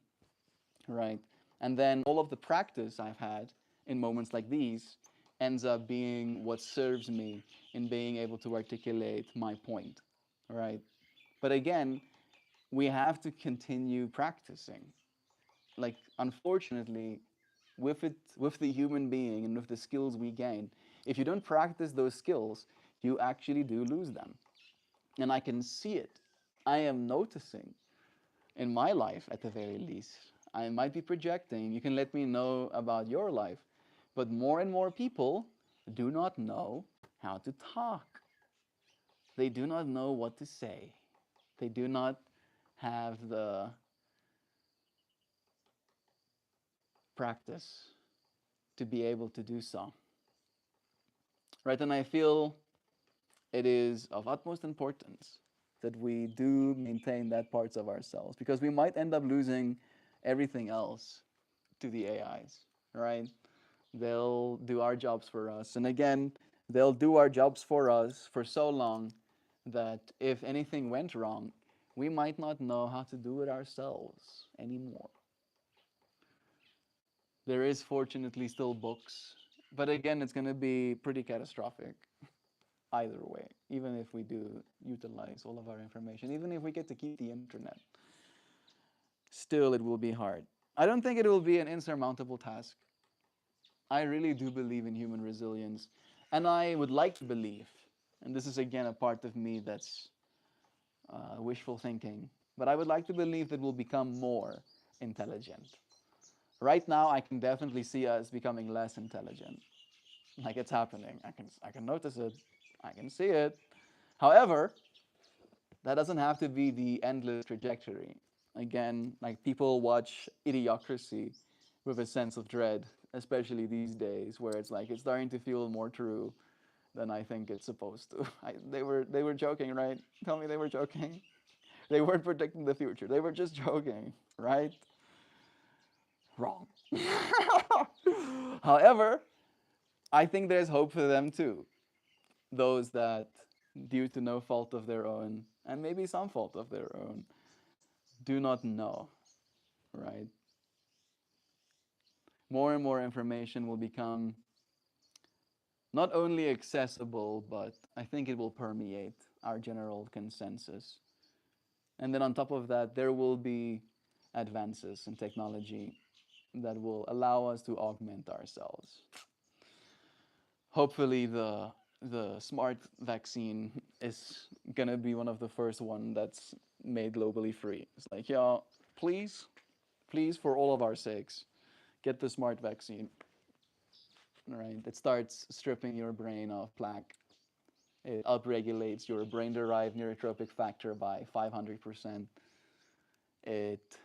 A: right? And then all of the practice I've had in moments like these ends up being what serves me in being able to articulate my point, right? But again, we have to continue practicing. Like, unfortunately, with the human being and with the skills we gain, if you don't practice those skills, you actually do lose them. And I can see it. I am noticing in my life, at the very least. I might be projecting. You can let me know about your life. But more and more people do not know how to talk. They do not know what to say. They do not have the practice to be able to do so. Right? And I feel it is of utmost importance that we do maintain that parts of ourselves because we might end up losing everything else to the AIs, right? They'll do our jobs for us. And again, they'll do our jobs for us for so long that if anything went wrong, we might not know how to do it ourselves anymore. There is fortunately still books, but again, it's going to be pretty catastrophic either way, even if we do utilize all of our information, even if we get to keep the internet, still it will be hard. I don't think it will be an insurmountable task. I really do believe in human resilience, and I would like to believe, and this is again a part of me that's wishful thinking, but I would like to believe that we'll become more intelligent. Right now, I can definitely see us becoming less intelligent. Like it's happening. I can notice it. I can see it. However, that doesn't have to be the endless trajectory. Again, like people watch Idiocracy with a sense of dread, especially these days, where it's like it's starting to feel more true than I think it's supposed to. They were joking, right? Tell me they were joking. They weren't predicting the future. They were just joking, right? Wrong. However, I think there's hope for them too. Those that, due to no fault of their own, and maybe some fault of their own, do not know, right? More and more information will become not only accessible, but I think it will permeate our general consensus. And then on top of that, there will be advances in technology that will allow us to augment ourselves. Hopefully, the smart vaccine is gonna be one of the first one that's made globally free. It's like, yeah, please, please, for all of our sakes, get the smart vaccine. Right? It starts stripping your brain of plaque. It upregulates your brain-derived neurotrophic factor by 500%. It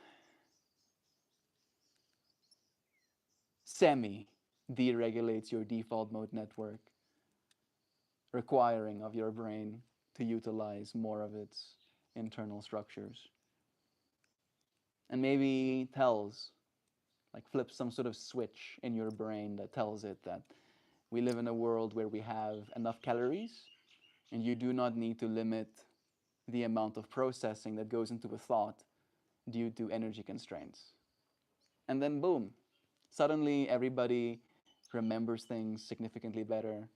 A: semi-deregulates your default mode network, requiring of your brain to utilize more of its internal structures. And maybe tells, like flips some sort of switch in your brain that tells it that we live in a world where we have enough calories and you do not need to limit the amount of processing that goes into a thought due to energy constraints. And then boom, suddenly everybody remembers things significantly better.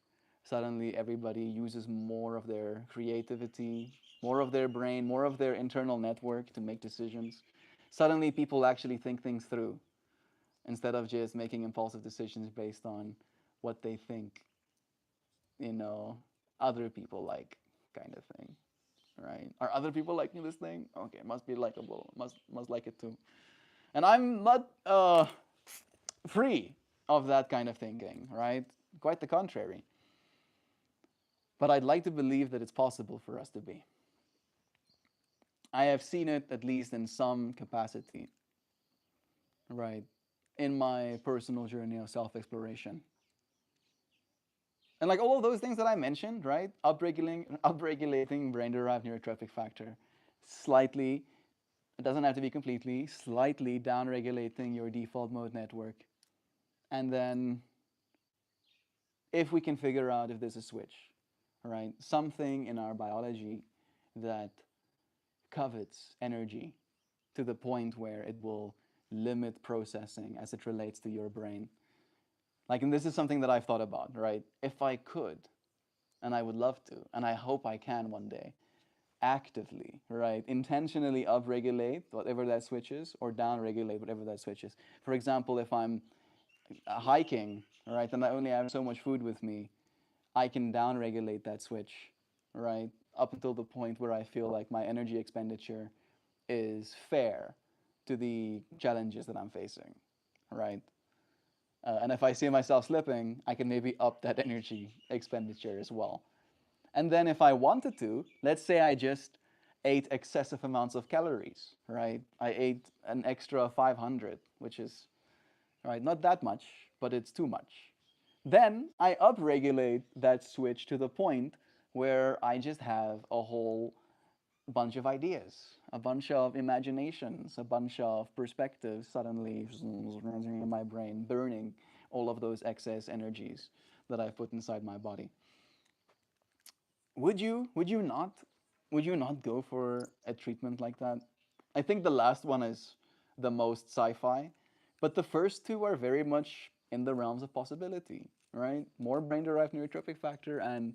A: Suddenly, everybody uses more of their creativity, more of their brain, more of their internal network to make decisions. Suddenly, people actually think things through instead of just making impulsive decisions based on what they think, you know, other people like, kind of thing, right? Are other people liking this thing? Okay, must be likable. Must like it too. And I'm not free of that kind of thinking, right? Quite the contrary. But I'd like to believe that it's possible for us to be. I have seen it at least in some capacity, right? In my personal journey of self exploration. And like all of those things that I mentioned, right? Upregulating brain derived neurotrophic factor, slightly, it doesn't have to be completely, slightly downregulating your default mode network. And then if we can figure out if there's a switch, right? Something in our biology that covets energy to the point where it will limit processing as it relates to your brain. Like, and this is something that I've thought about, right? If I could, and I would love to, and I hope I can one day, actively, right, intentionally upregulate whatever that switch is, or downregulate whatever that switch is. For example, if I'm hiking, right, and I only have so much food with me, I can downregulate that switch, right, up until the point where I feel like my energy expenditure is fair to the challenges that I'm facing, right? And if I see myself slipping, I can maybe up that energy expenditure as well. And then if I wanted to, let's say I just ate excessive amounts of calories, right? I ate an extra 500, which is, right, not that much, but it's too much. Then I upregulate that switch to the point where I just have a whole bunch of ideas, a bunch of imaginations, a bunch of perspectives suddenly in my brain, burning all of those excess energies that I've put inside my body. Would you not go for a treatment like that? I think the last one is the most sci-fi, but the first two are very much in the realms of possibility, right? More brain-derived neurotrophic factor and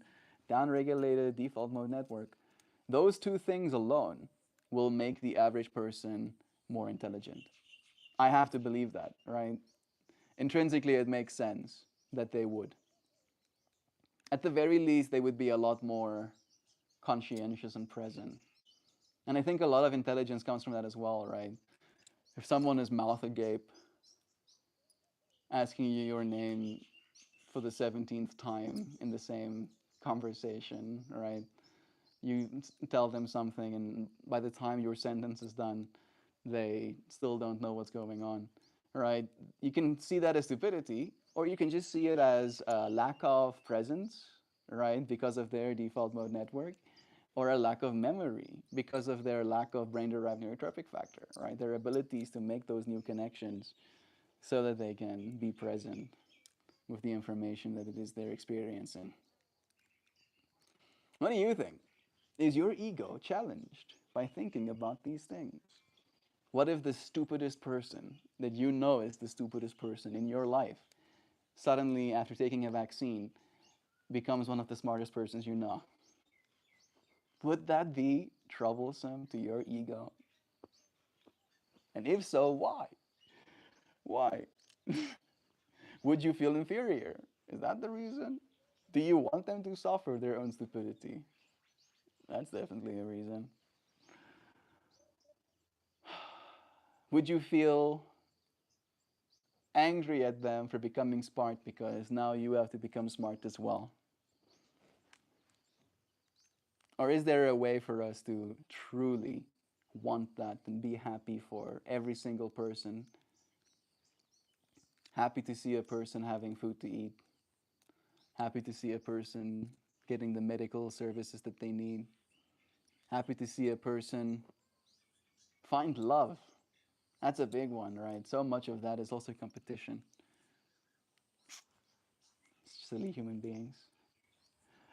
A: downregulated default mode network. Those two things alone will make the average person more intelligent. I have to believe that, right? Intrinsically, it makes sense that they would. At the very least, they would be a lot more conscientious and present. And I think a lot of intelligence comes from that as well, right? If someone is mouth agape, asking you your name for the 17th time in the same conversation, right? You tell them something, and by the time your sentence is done, they still don't know what's going on, right? You can see that as stupidity, or you can just see it as a lack of presence, right, because of their default mode network, or a lack of memory because of their lack of brain-derived neurotrophic factor, right? Their abilities to make those new connections so that they can be present with the information that it is they're experiencing. What do you think? Is your ego challenged by thinking about these things? What if the stupidest person that you know is the stupidest person in your life suddenly, after taking a vaccine, becomes one of the smartest persons you know? Would that be troublesome to your ego? And if so, why? Why? Would you feel inferior? Is that the reason? Do you want them to suffer their own stupidity? That's definitely a reason. Would you feel angry at them for becoming smart because now you have to become smart as well? Or is there a way for us to truly want that and be happy for every single person? Happy to see a person having food to eat, happy to see a person getting the medical services that they need, happy to see a person find love. That's a big one, right? So much of that is also competition. Silly human beings.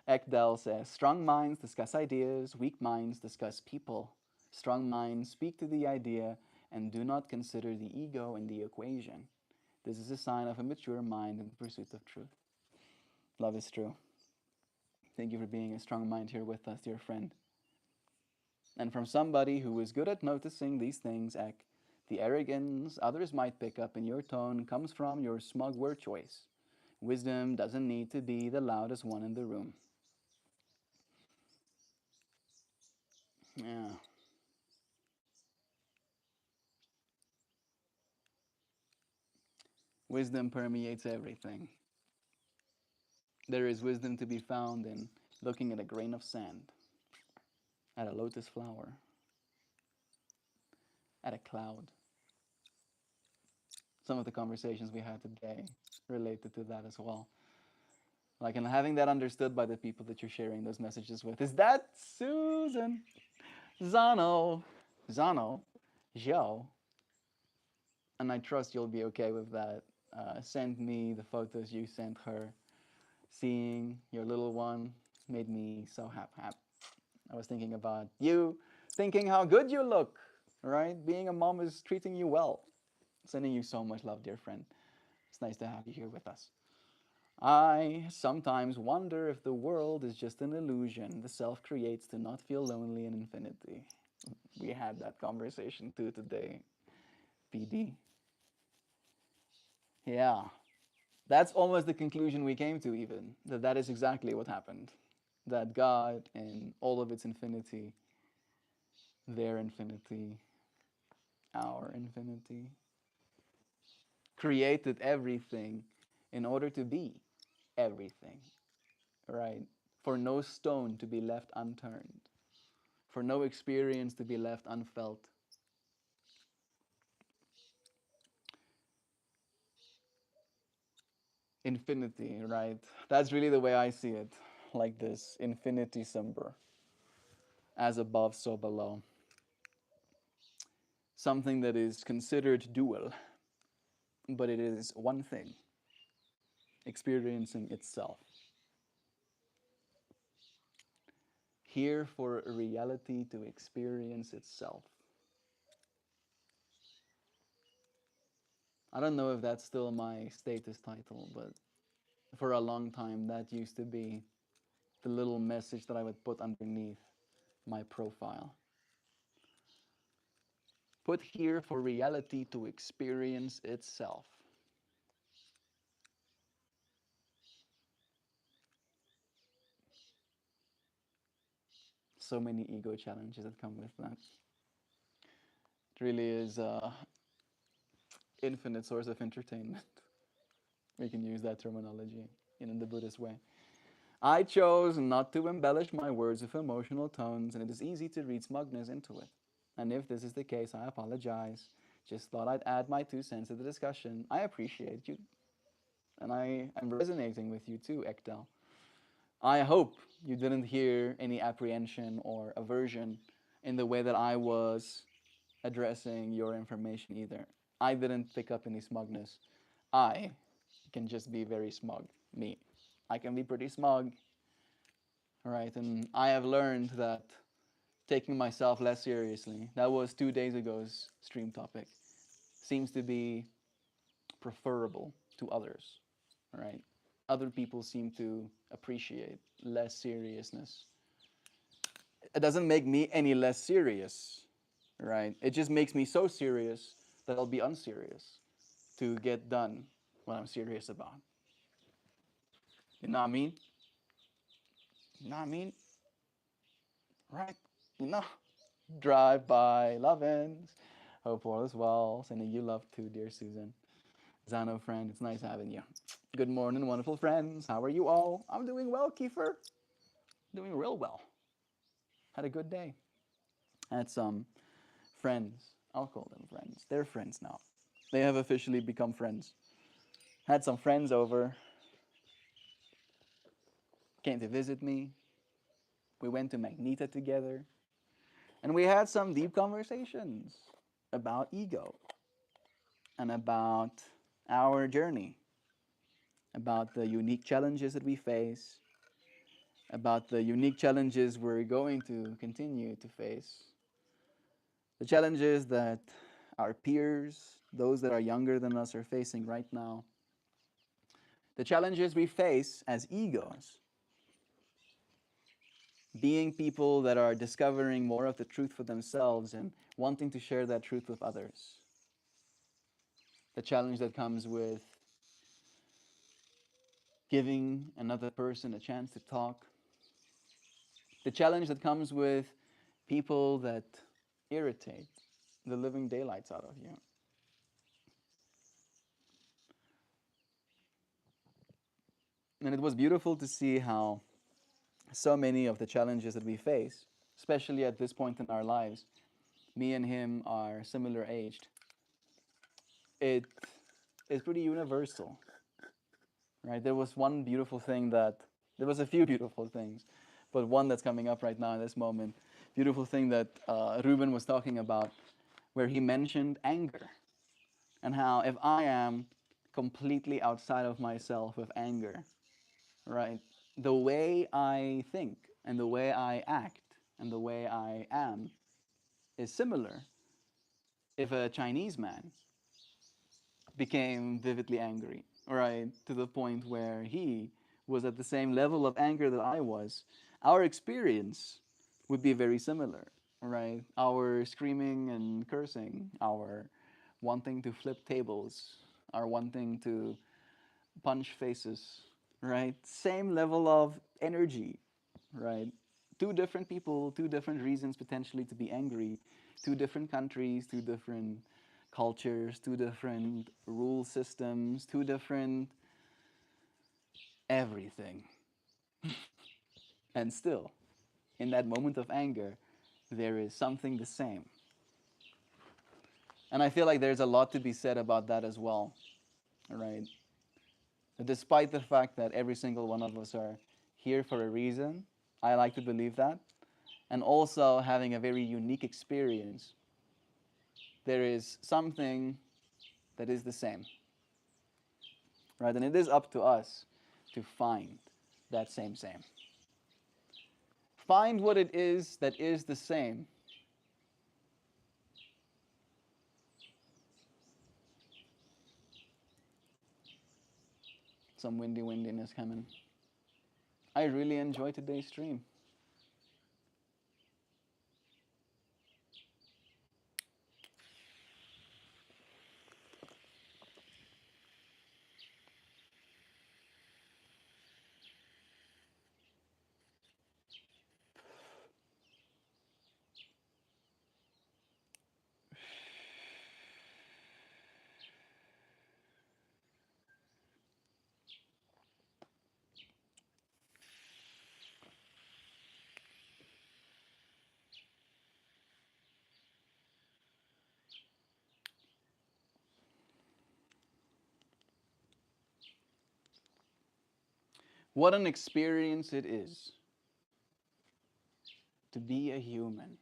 A: Ekdal says, strong minds discuss ideas, weak minds discuss people. Strong minds speak to the idea and do not consider the ego in the equation. This is a sign of a mature mind in the pursuit of truth. Love is true. Thank you for being a strong mind here with us, dear friend. And from somebody who is good at noticing these things, Ek, the arrogance others might pick up in your tone comes from your smug word choice. Wisdom doesn't need to be the loudest one in the room. Yeah. Wisdom permeates everything. There is wisdom to be found in looking at a grain of sand, at a lotus flower, at a cloud. Some of the conversations we had today related to that as well. Like, and having that understood by the people that you're sharing those messages with. Is that Susan? Zano? Zano? Joe? And I trust you'll be okay with that. Send me the photos you sent her. Seeing your little one made me so happy. I was thinking about you, thinking how good you look, right? Being a mom is treating you well. Sending you so much love, dear friend. It's nice to have you here with us. I sometimes wonder if the world is just an illusion the self creates to not feel lonely in infinity. We had that conversation too today, PD. Yeah, that's almost the conclusion we came to, even. That is exactly what happened. That God, in all of its infinity, their infinity, our infinity, created everything in order to be everything, right? For no stone to be left unturned, for no experience to be left unfelt. Infinity, right? That's really the way I see it, like this infinity symbol, as above, so below. Something that is considered dual, but it is one thing, experiencing itself. Here for reality to experience itself. I don't know if that's still my status title, but for a long time that used to be the little message that I would put underneath my profile. Put here for reality to experience itself. So many ego challenges that come with that. It really is a infinite source of entertainment. We can use that terminology in the Buddhist way. I chose not to embellish my words with emotional tones, and it is easy to read smugness into it. And if this is the case, I apologize. Just thought I'd add my 2 cents to the discussion. I appreciate you, and I am resonating with you too, Ekdal. I hope you didn't hear any apprehension or aversion in the way that I was addressing your information either. I didn't pick up any smugness. I can just be very smug, me. I can be pretty smug, right? And I have learned that taking myself less seriously, that was 2 days ago's stream topic, seems to be preferable to others, right? Other people seem to appreciate less seriousness. It doesn't make me any less serious, right? It just makes me so serious that I'll be unserious to get done what I'm serious about. You know what I mean? You know what I mean? Right? You know? Drive by Lovins. Hope all is well. Sending you love too, dear Susan. Zano friend, it's nice having you. Good morning, wonderful friends. How are you all? I'm doing well, Kiefer. Doing real well. Had a good day. Had some friends. I'll call them friends. They're friends now. They have officially become friends. Had some friends over, came to visit me. We went to Magneta together. And we had some deep conversations about ego and about our journey, about the unique challenges that we face, about the unique challenges we're going to continue to face, the challenges that our peers, those that are younger than us, are facing right now, the challenges we face as egos, being people that are discovering more of the truth for themselves and wanting to share that truth with others. The challenge that comes with giving another person a chance to talk. The challenge that comes with people that irritate the living daylights out of you. And it was beautiful to see how so many of the challenges that we face, especially at this point in our lives, me and him are similar aged. It is pretty universal, right? There was a few beautiful things, but one that's coming up right now in this moment, beautiful thing that Ruben was talking about, where he mentioned anger and how if I am completely outside of myself with anger, right, the way I think and the way I act and the way I am is similar if a Chinese man became vividly angry, right, to the point where he was at the same level of anger that I was, our experience would be very similar, right? Our screaming and cursing, our wanting to flip tables, our wanting to punch faces, right? Same level of energy, right? Two different people, two different reasons potentially to be angry, two different countries, two different cultures, two different rule systems, two different everything. And still, in that moment of anger, there is something the same. And I feel like there's a lot to be said about that as well, right? Despite the fact that every single one of us are here for a reason, I like to believe that, and also having a very unique experience, there is something that is the same, right? And it is up to us to find that same. Find what it is that is the same. Some windiness coming. I really enjoyed today's stream. What an experience it is to be a human.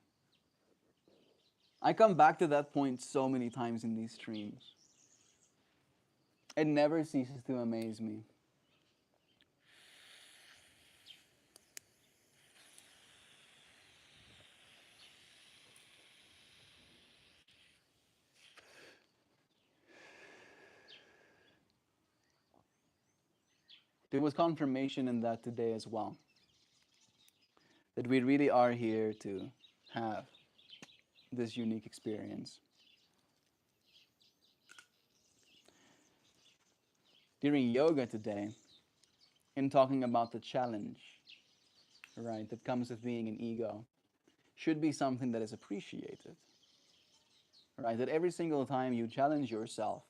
A: I come back to that point so many times in these streams. It never ceases to amaze me. There was confirmation in that today as well. That we really are here to have this unique experience. During yoga today, in talking about the challenge, right, that comes with being an ego, should be something that is appreciated, right? That every single time you challenge yourself,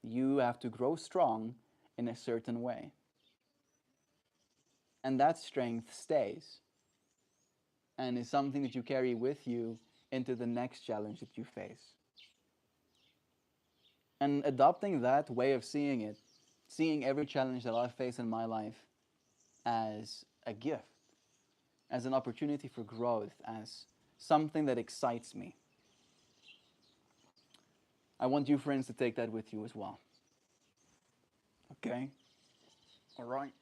A: you have to grow strong in a certain way. And that strength stays and is something that you carry with you into the next challenge that you face. And adopting that way of seeing it, seeing every challenge that I face in my life as a gift, as an opportunity for growth, as something that excites me. I want you, friends, to take that with you as well. Okay? All right.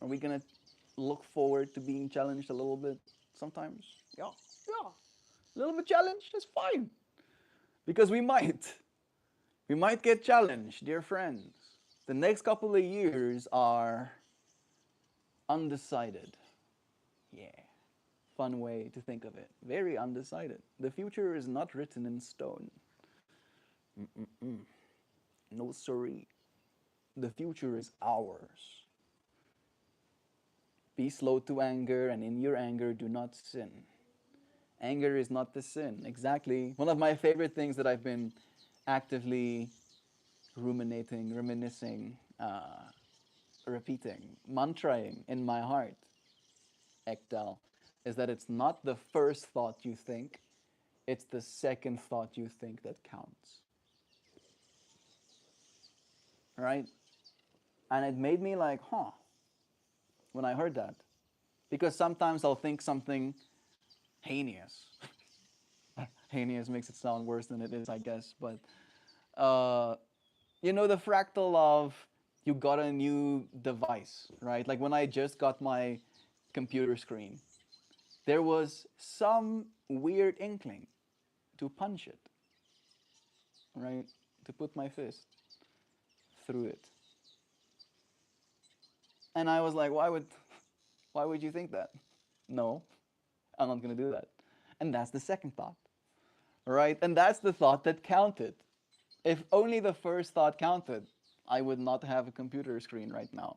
A: Are we going to look forward to being challenged a little bit sometimes? Yeah. Yeah. A little bit challenged is fine. Because we might. We might get challenged, dear friends. The next couple of years are undecided. Yeah. fun way to think of it. Very undecided. The future is not written in stone. Mm-mm-mm. No siree. The future is ours. Be slow to anger, and in your anger do not sin. Anger is not the sin. Exactly. One of my favorite things that I've been actively ruminating, reminiscing, repeating, mantraing in my heart, Ekdal, is that it's not the first thought you think, it's the second thought you think that counts. Right? And it made me like, huh, when I heard that. Because sometimes I'll think something heinous. Heinous makes it sound worse than it is, I guess. But you know the fractal of you got a new device, right? Like when I just got my computer screen, there was some weird inkling to punch it, right? To put my fist through it. And I was like, why would you think that? No, I'm not gonna do that. And that's the second thought, right? And that's the thought that counted. If only the first thought counted, I would not have a computer screen right now.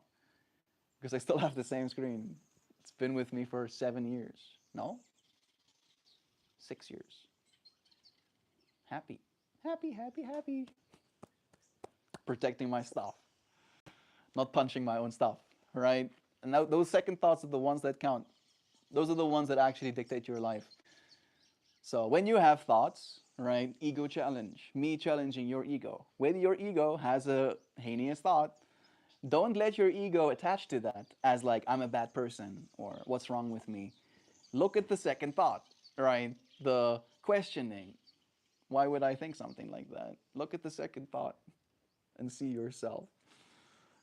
A: Because I still have the same screen. It's been with me for 7 years. No? 6 years. Happy. Happy, happy, happy. Protecting my stuff. Not punching my own stuff. Right? And now those second thoughts are the ones that count. Those are the ones that actually dictate your life. So when you have thoughts, right, ego challenge, me challenging your ego. When your ego has a heinous thought, don't let your ego attach to that as like I'm a bad person or what's wrong with me. Look at the second thought, right? The questioning. Why would I think something like that? Look at the second thought and see yourself.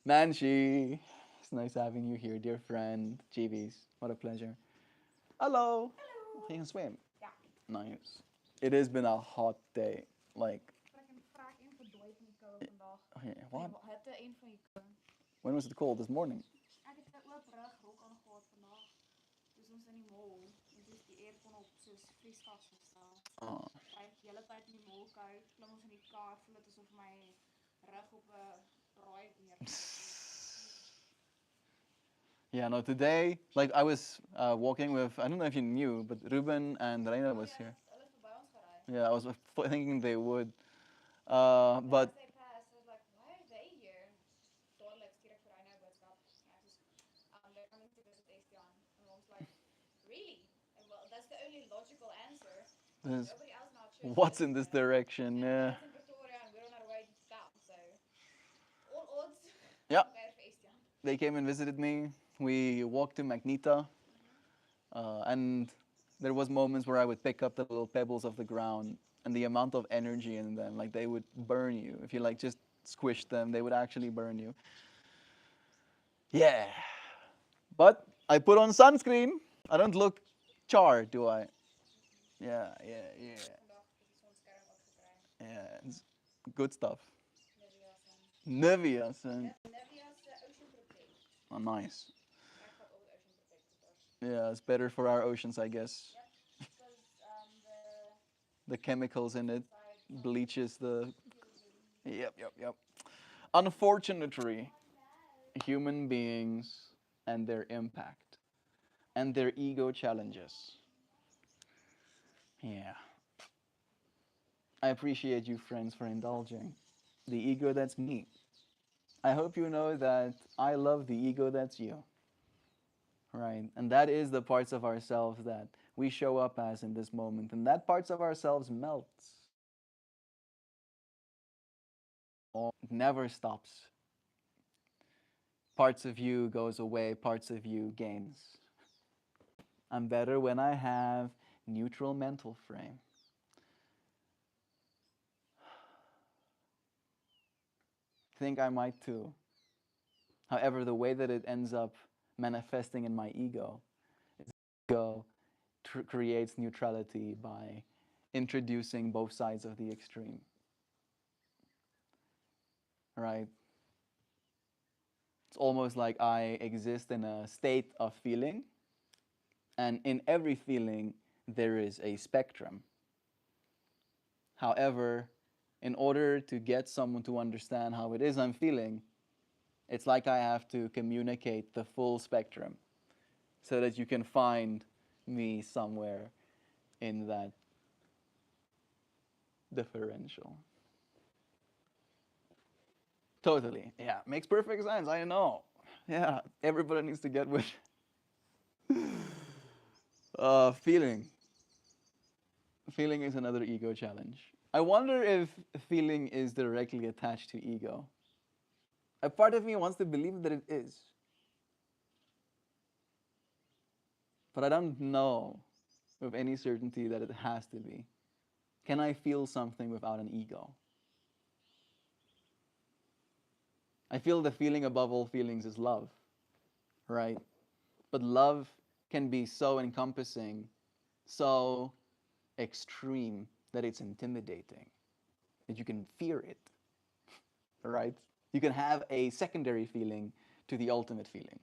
A: Nanshi, it's nice having you here, dear friend. GVs, what a pleasure. Hello.
B: Hallo.
A: You can swim.
B: Ja.
A: Nice. It has been a hot day. Like,
B: Vraag in verdooid van die koue vandag.
A: okay,
B: Van
A: what?
B: die hitte en van die koue.
A: When was it cold? This morning.
B: Ek het 'n oop rug rok aangehad vandag. Dis ons in die mall en dis die aircon op soos vrieskas gestel.
A: Oh.
B: By die hele tyd in die mall koud, klim ons in die kar, voel dit asof my rug op 'n braai neergesit is.
A: Yeah, no, today, like I was walking with, I don't know if you knew, but Ruben and Reina was
B: Ja,
A: here.
B: hulle het verby ons gery.
A: Yeah, I was thinking they would.
B: But
A: But
B: as they passed, I was like, why are they here? Dadelik stuur ek vir Reina 'n boodskap. En ek soos, they're coming to visit Estian. And mom's like, really? And well, that's the only logical answer.
A: there's
B: Nobody else in our church
A: what's
B: lives
A: in this
B: here.
A: direction?
B: And
A: Yeah.
B: that's in Pretoria, and we're on our way to town. So, all odds,
A: Yeah,
B: I'm there for Estian.
A: they came and visited me. We walked to Magneta, and there was moments where I would pick up the little pebbles of the ground, and the amount of energy in them, like they would burn you. If you like just squish them, they would actually burn you. Yeah. But I put on sunscreen. I don't look charred, do I? Yeah, yeah, yeah.
B: Vandag het die sonskerm ook gekry.
A: Yeah, it's good stuff.
B: Nivea se.
A: Nivea's and
B: Nivea se Ocean Protect.
A: oh, nice.
B: Ek vat altyd Ocean Protect goeders.
A: Yeah, it's better for our oceans, I guess.
B: Yep. Because
A: The chemicals in it
B: inside
A: bleaches the.
B: kills the weed.
A: Yep, yep, yep. Unfortunately,
B: I know.
A: human beings and their impact and their ego challenges. Yeah. I appreciate you, friends, for indulging. The ego that's me. I hope you know that I love the ego that's you. Right? And that is the parts of ourselves that we show up as in this moment. And that parts of ourselves melts. It never stops. Parts of you goes away, parts of you gains. I'm better when I have neutral mental frame. Think I might too. However, the way that it ends up manifesting in my ego is ego creates neutrality by introducing both sides of the extreme. Right? It's almost like I exist in a state of feeling, And in every feeling, there is a spectrum. However, in order to get someone to understand how it is I'm feeling, it's like I have to communicate the full spectrum so that you can find me somewhere in that differential. Totally. Yeah, makes perfect sense. I know. Yeah, everybody needs to get with feeling. Feeling is another ego challenge. I wonder if feeling is directly attached to ego. A part of me wants to believe that it is, but I don't know with any certainty that it has to be. Can I feel something without an ego? I feel the feeling above all feelings is love, right? But love can be so encompassing, so extreme that it's intimidating, that you can fear it, right? You can have a secondary feeling to the ultimate feeling.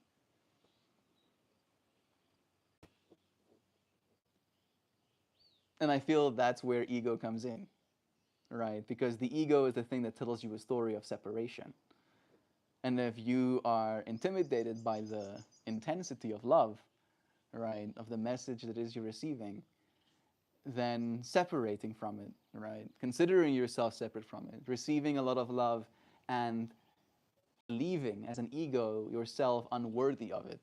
A: And I feel that's where ego comes in, right? Because the ego is the thing that tells you a story of separation. And if you are intimidated by the intensity of love, right, of the message that is you're receiving, then separating from it, right, considering yourself separate from it, receiving a lot of love and believing as an ego yourself unworthy of it,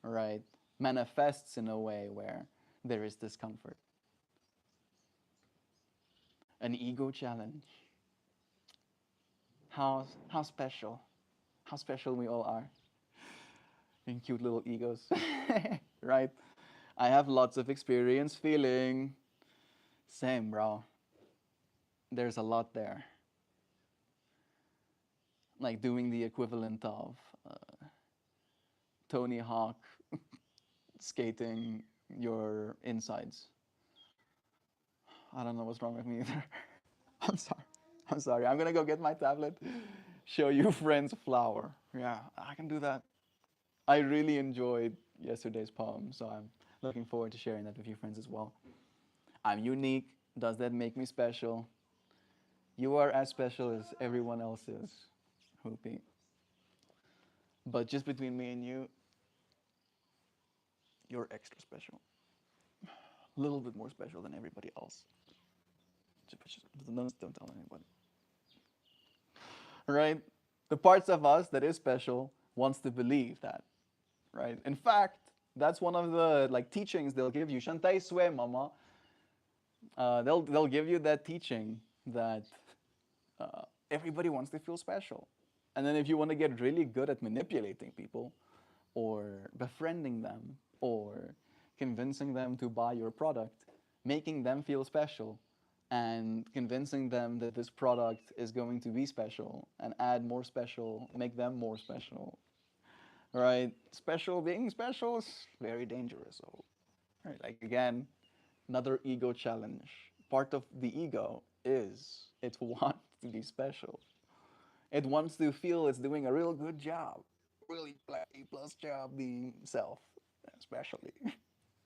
A: right, manifests in a way where there is discomfort. An ego challenge. How special. How special we all are. And cute little egos. Right? I have lots of experience feeling. Same, bro. There's a lot there. Like doing the equivalent of Tony Hawk skating your insides. I don't know what's wrong with me either. I'm sorry. I'm sorry. I'm gonna go get my tablet, show you friends flower. Yeah, I can do that. I really enjoyed yesterday's poem, so I'm looking forward to sharing that with you friends as well. I'm unique. Does that make me special? You are as special as everyone else is, Hoopy. But just between me and you, you're extra special. A little bit more special than everybody else. Don't tell anybody. Right? The parts of us that is special wants to believe that. Right? In fact, that's one of the like teachings they'll give you. Shantai swe, mama. They'll give you that teaching that everybody wants to feel special. And then if you want to get really good at manipulating people or befriending them or convincing them to buy your product, making them feel special and convincing them that this product is going to be special and add more special, make them more special. Right? Special being special is very dangerous. So, right, like again, another ego challenge. Part of the ego is it wants to be special. It wants to feel it's doing a real good job, really A plus job being self, especially,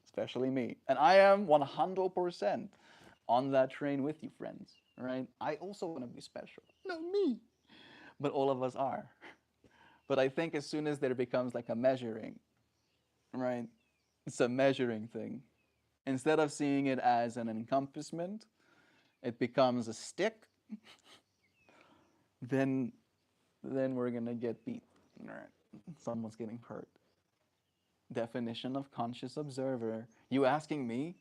A: especially me. And I am 100% on that train with you, friends. Right? I also want to be special. No, me. But all of us are. But I think as soon as there becomes like a measuring, right? It's a measuring thing. Instead of seeing it as an encompassment, it becomes a stick. then then we're gonna get beat. All right. Someone's getting hurt. Definition of conscious observer. You asking me?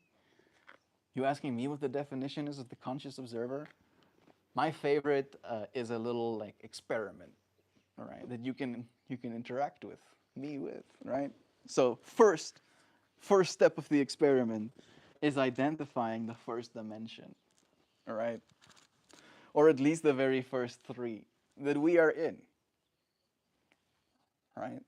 A: You asking me what the definition is of the conscious observer? My favorite is a little like experiment, all right, that you can interact with me with, right? So first step of the experiment is identifying the first dimension, all right, or at least the very first three that we are in, right?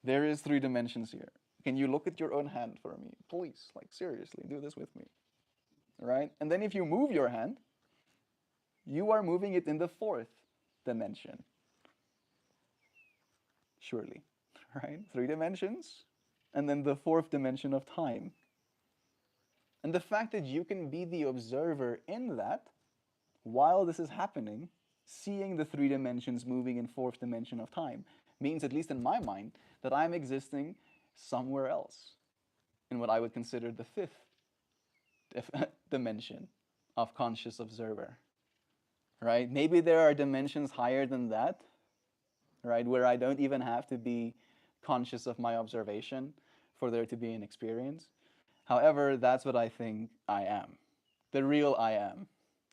A: There is three dimensions here. Can you look at your own hand for me? Please, like seriously, do this with me. Right? And then if you move your hand, you are moving it in the fourth dimension. Surely. Right? Three dimensions. and then the fourth dimension of time. And the fact that you can be the observer in that while this is happening, seeing the three dimensions moving in fourth dimension of time, means, at least in my mind, that I'm existing somewhere else in what I would consider the fifth dimension of conscious observer. Right? Maybe there are dimensions higher than that, right, where I don't even have to be conscious of my observation for there to be an experience. However, that's what I think I am. The real I am.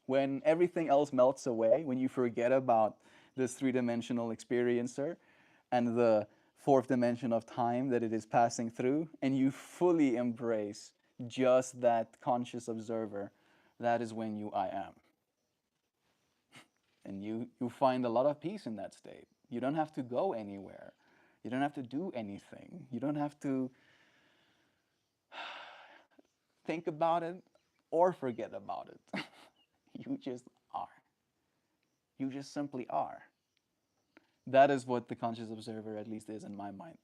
A: When everything else melts away, when you forget about this three-dimensional experiencer and the fourth dimension of time that it is passing through, and you fully embrace just that conscious observer, that is when you I am. And you find a lot of peace in that state. You don't have to go anywhere. You don't have to do anything. You don't have to think about it or forget about it. You just are. You just simply are. That is what the conscious observer at least is in my mind.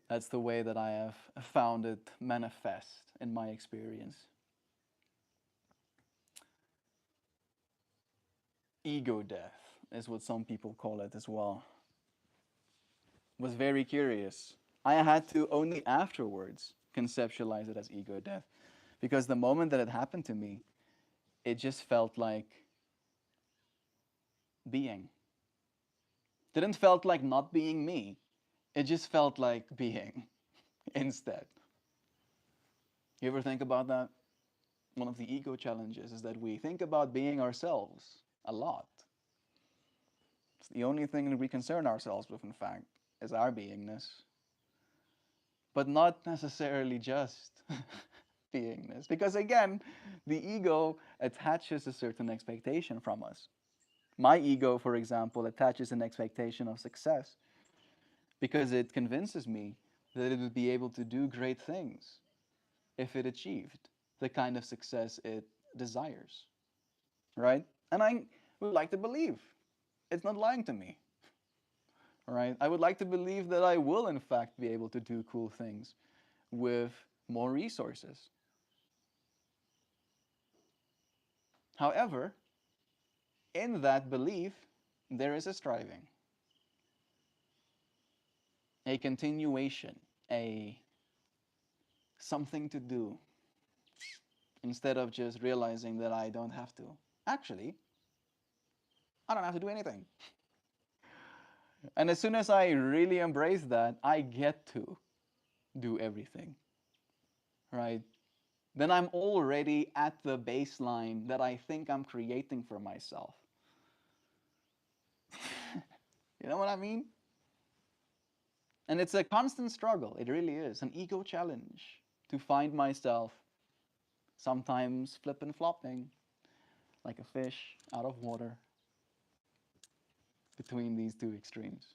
A: That's the way that I have found it manifest in my experience. Ego death is what some people call it as well. Was very curious. I had to only afterwards conceptualize it as ego death, because the moment that it happened to me, it just felt like being. Didn't felt like not being me. It just felt like being instead. You ever think about that? One of the ego challenges is that we think about being ourselves a lot. It's the only thing that we concern ourselves with, in fact, is our beingness. But not necessarily just beingness. Because again, the ego attaches a certain expectation from us. My ego, for example, attaches an expectation of success because it convinces me that it would be able to do great things if it achieved the kind of success it desires. Right? And I would like to believe it's not lying to me. Right? I would like to believe that I will, in fact, be able to do cool things with more resources. However, in that belief, there is a striving, a continuation, a something to do, instead of just realizing that I don't have to. Actually, I don't have to do anything. And as soon as I really embrace that, I get to do everything, right? Then I'm already at the baseline that I think I'm creating for myself. You know what I mean? And it's a constant struggle. It really is an ego challenge to find myself sometimes flipping flopping like a fish out of water between these two extremes.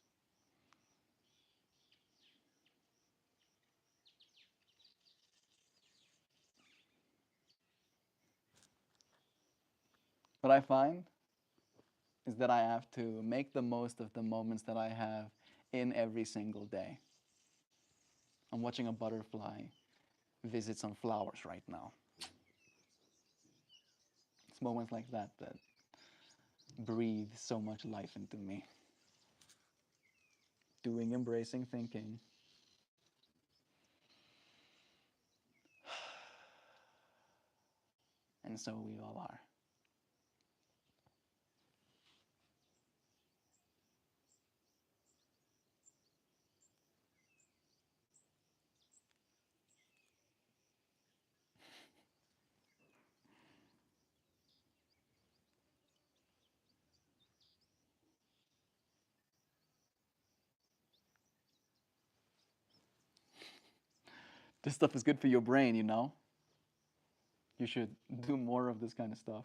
A: What I find is that I have to make the most of the moments that I have in every single day. I'm watching a butterfly visit some flowers right now. It's moments like that that breathe so much life into me. Doing, embracing, thinking. And so we all are. This stuff is good for your brain, you know? You should do more of this kind of stuff.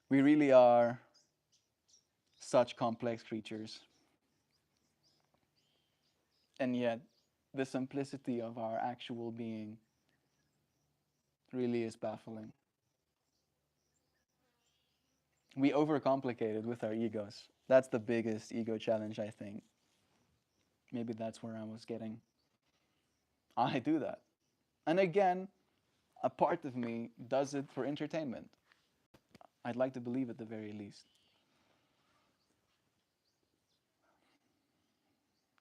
A: We really are such complex creatures. And yet, the simplicity of our actual being really is baffling. We overcomplicate it with our egos. That's the biggest ego challenge, I think. Maybe that's where I was getting. I do that. And again, a part of me does it for entertainment. I'd like to believe at the very least.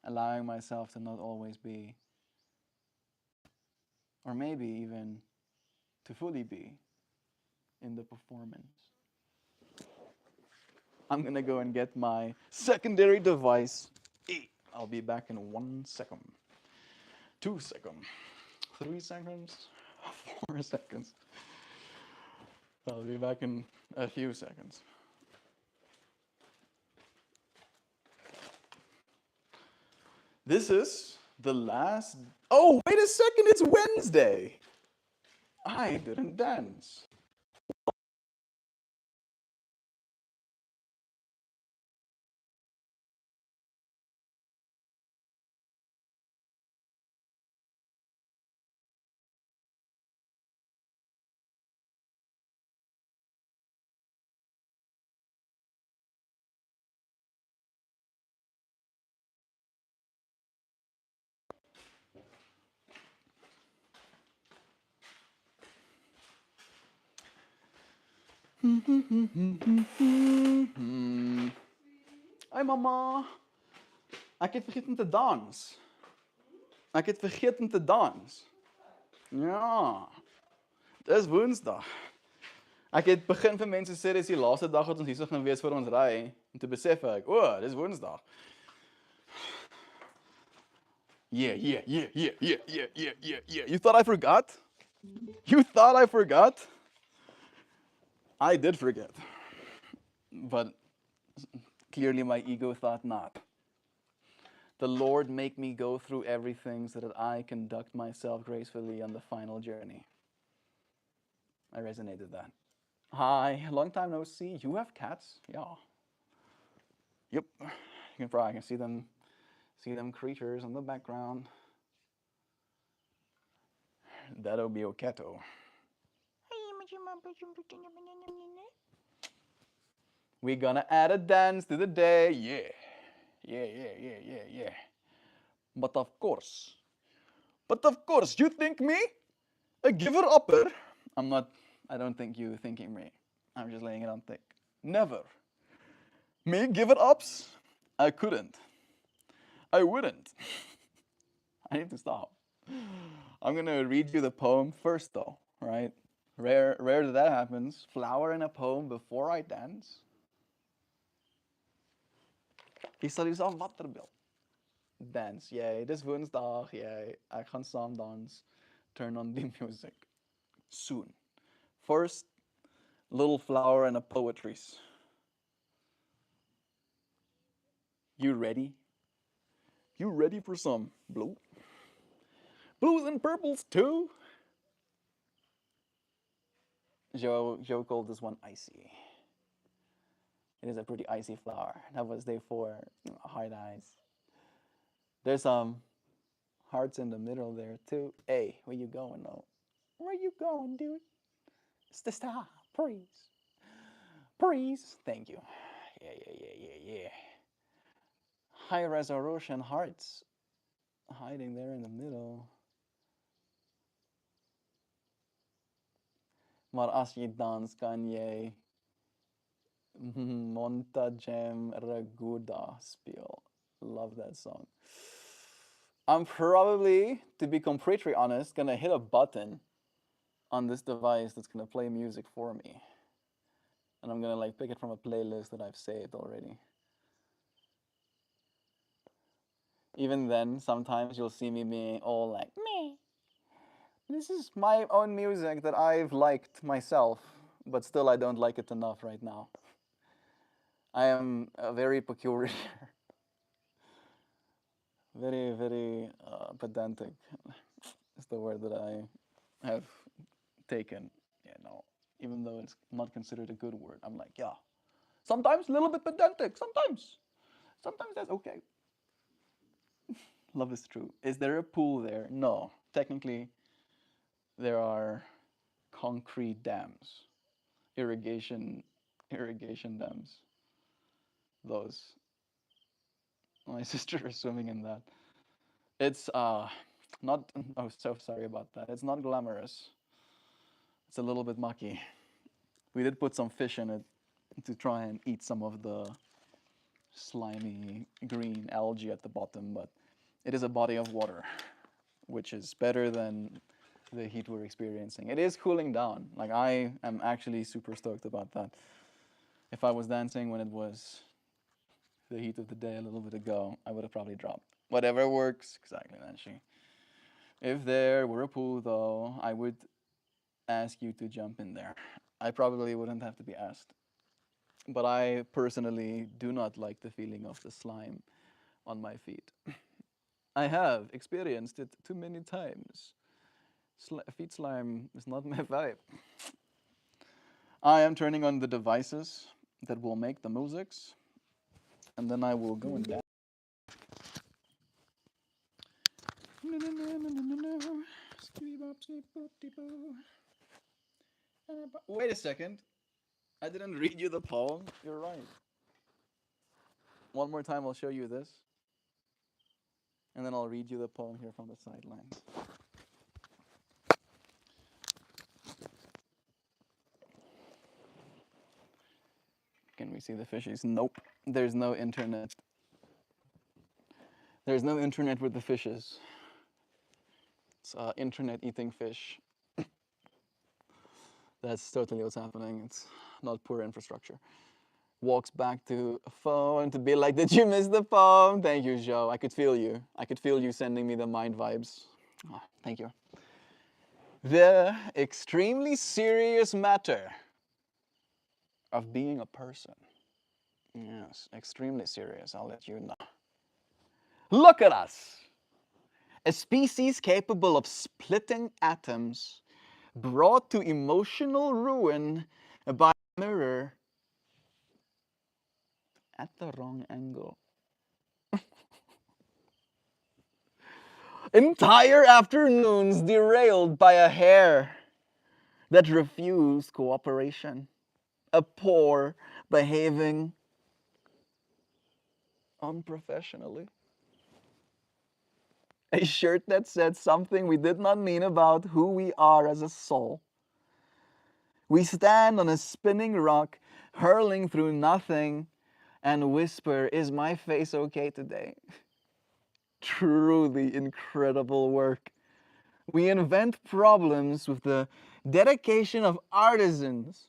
A: Allowing myself to not always be, or maybe even to fully be, in the performance. I'm gonna go and get my secondary device. I'll be back in 1 second, 2 seconds, 3 seconds, 4 seconds. I'll be back in a few seconds. This is the last. Oh, wait a second, it's Wednesday. I didn't dance. Hi mama. Ek het vergeten te dans. Ek het vergeten te dans. Ja. Dis Woensdag. Ek het begin vir mense sê dis die laaste dag wat ons hier gaan wees voor ons ry en toe besef ek, dis Woensdag. Yeah. You thought I forgot? You thought I forgot? I did forget. But clearly my ego thought not. The Lord make me go through everything so that I conduct myself gracefully on the final journey. I resonated that. Hi, long time no see. You have cats? Yeah. Yep. You can probably see them creatures in the background. That'll be Oketo. We're gonna add a dance to the day. Yeah. But of course, you think me a giver upper? I'm not, I don't think you thinking me. I'm just laying it on thick. Never. Me give it ups? I couldn't. I wouldn't. I need to stop. I'm gonna read you the poem first though, right? Rare that happens. Flower in a poem before I dance. Jy sal jouself waterbeeld. Dance, yay. Dis Woensdag, yay. Ek gaan saam dans. Turn on the music. Soon. First, little flower and a poetries. You ready? You ready for some blue? Blues and purples too? Joe called this one icy. It is a pretty icy flower. That was day 4. Hard eyes. There's some hearts in the middle there too. Hey, where you going though? Where you going, dude? It's the star. Praise. Praise. Thank you. Yeah. High resolution hearts hiding there in the middle. Maar as jy dans kan jy Monta Jam Raguda speel. Love that song. I'm probably, to be completely honest, gonna hit a button on this device that's gonna play music for me. And I'm gonna like pick it from a playlist that I've saved already. Even then, sometimes you'll see me being all like, meh. This is my own music that I've liked myself, but still I don't like it enough right now. I am very peculiar. Very pedantic is the word that I have taken. Yeah, no, even though it's not considered a good word, I'm like, yeah. Sometimes a little bit pedantic, sometimes that's okay. Love is true. Is there a pool there? No. Technically, there are concrete dams, irrigation irrigation dams. Those. My sister is swimming in that. It's not. Oh, so sorry about that. It's not glamorous. It's a little bit mucky. We did put some fish in it to try and eat some of the slimy green algae at the bottom, but it is a body of water, which is better than the heat we're experiencing. It is cooling down. Like, I am actually super stoked about that. If I was dancing when it was the heat of the day a little bit ago, I would have probably dropped. Whatever works, exactly, Nancy. If there were a pool, though, I would ask you to jump in there. I probably wouldn't have to be asked. But I personally do not like the feeling of the slime on my feet. I have experienced it too many times. Feet slime is not my vibe. I am turning on the devices that will make the musics, and then I will go and dance. Wait a second. I didn't read you the poem. You're right. One more time, I'll show you this. And then I'll read you the poem here from the sidelines. Can we see the fishes? Nope. There's no internet. There's no internet with the fishes. It's internet eating fish. That's totally what's happening. It's not poor infrastructure. Walks back to a phone to be like, did you miss the poem? Thank you, Joe. I could feel you. I could feel you sending me the mind vibes. Oh, thank you. The extremely serious matter of being a person. Yes, extremely serious, I'll let you know. Look at us! A species capable of splitting atoms, brought to emotional ruin by a mirror at the wrong angle. Entire afternoons derailed by a hair that refused cooperation. A poor behaving unprofessionally. A shirt that said something we did not mean about who we are as a soul. We stand on a spinning rock, hurling through nothing, and whisper, is my face okay today? Truly incredible work. We invent problems with the dedication of artisans,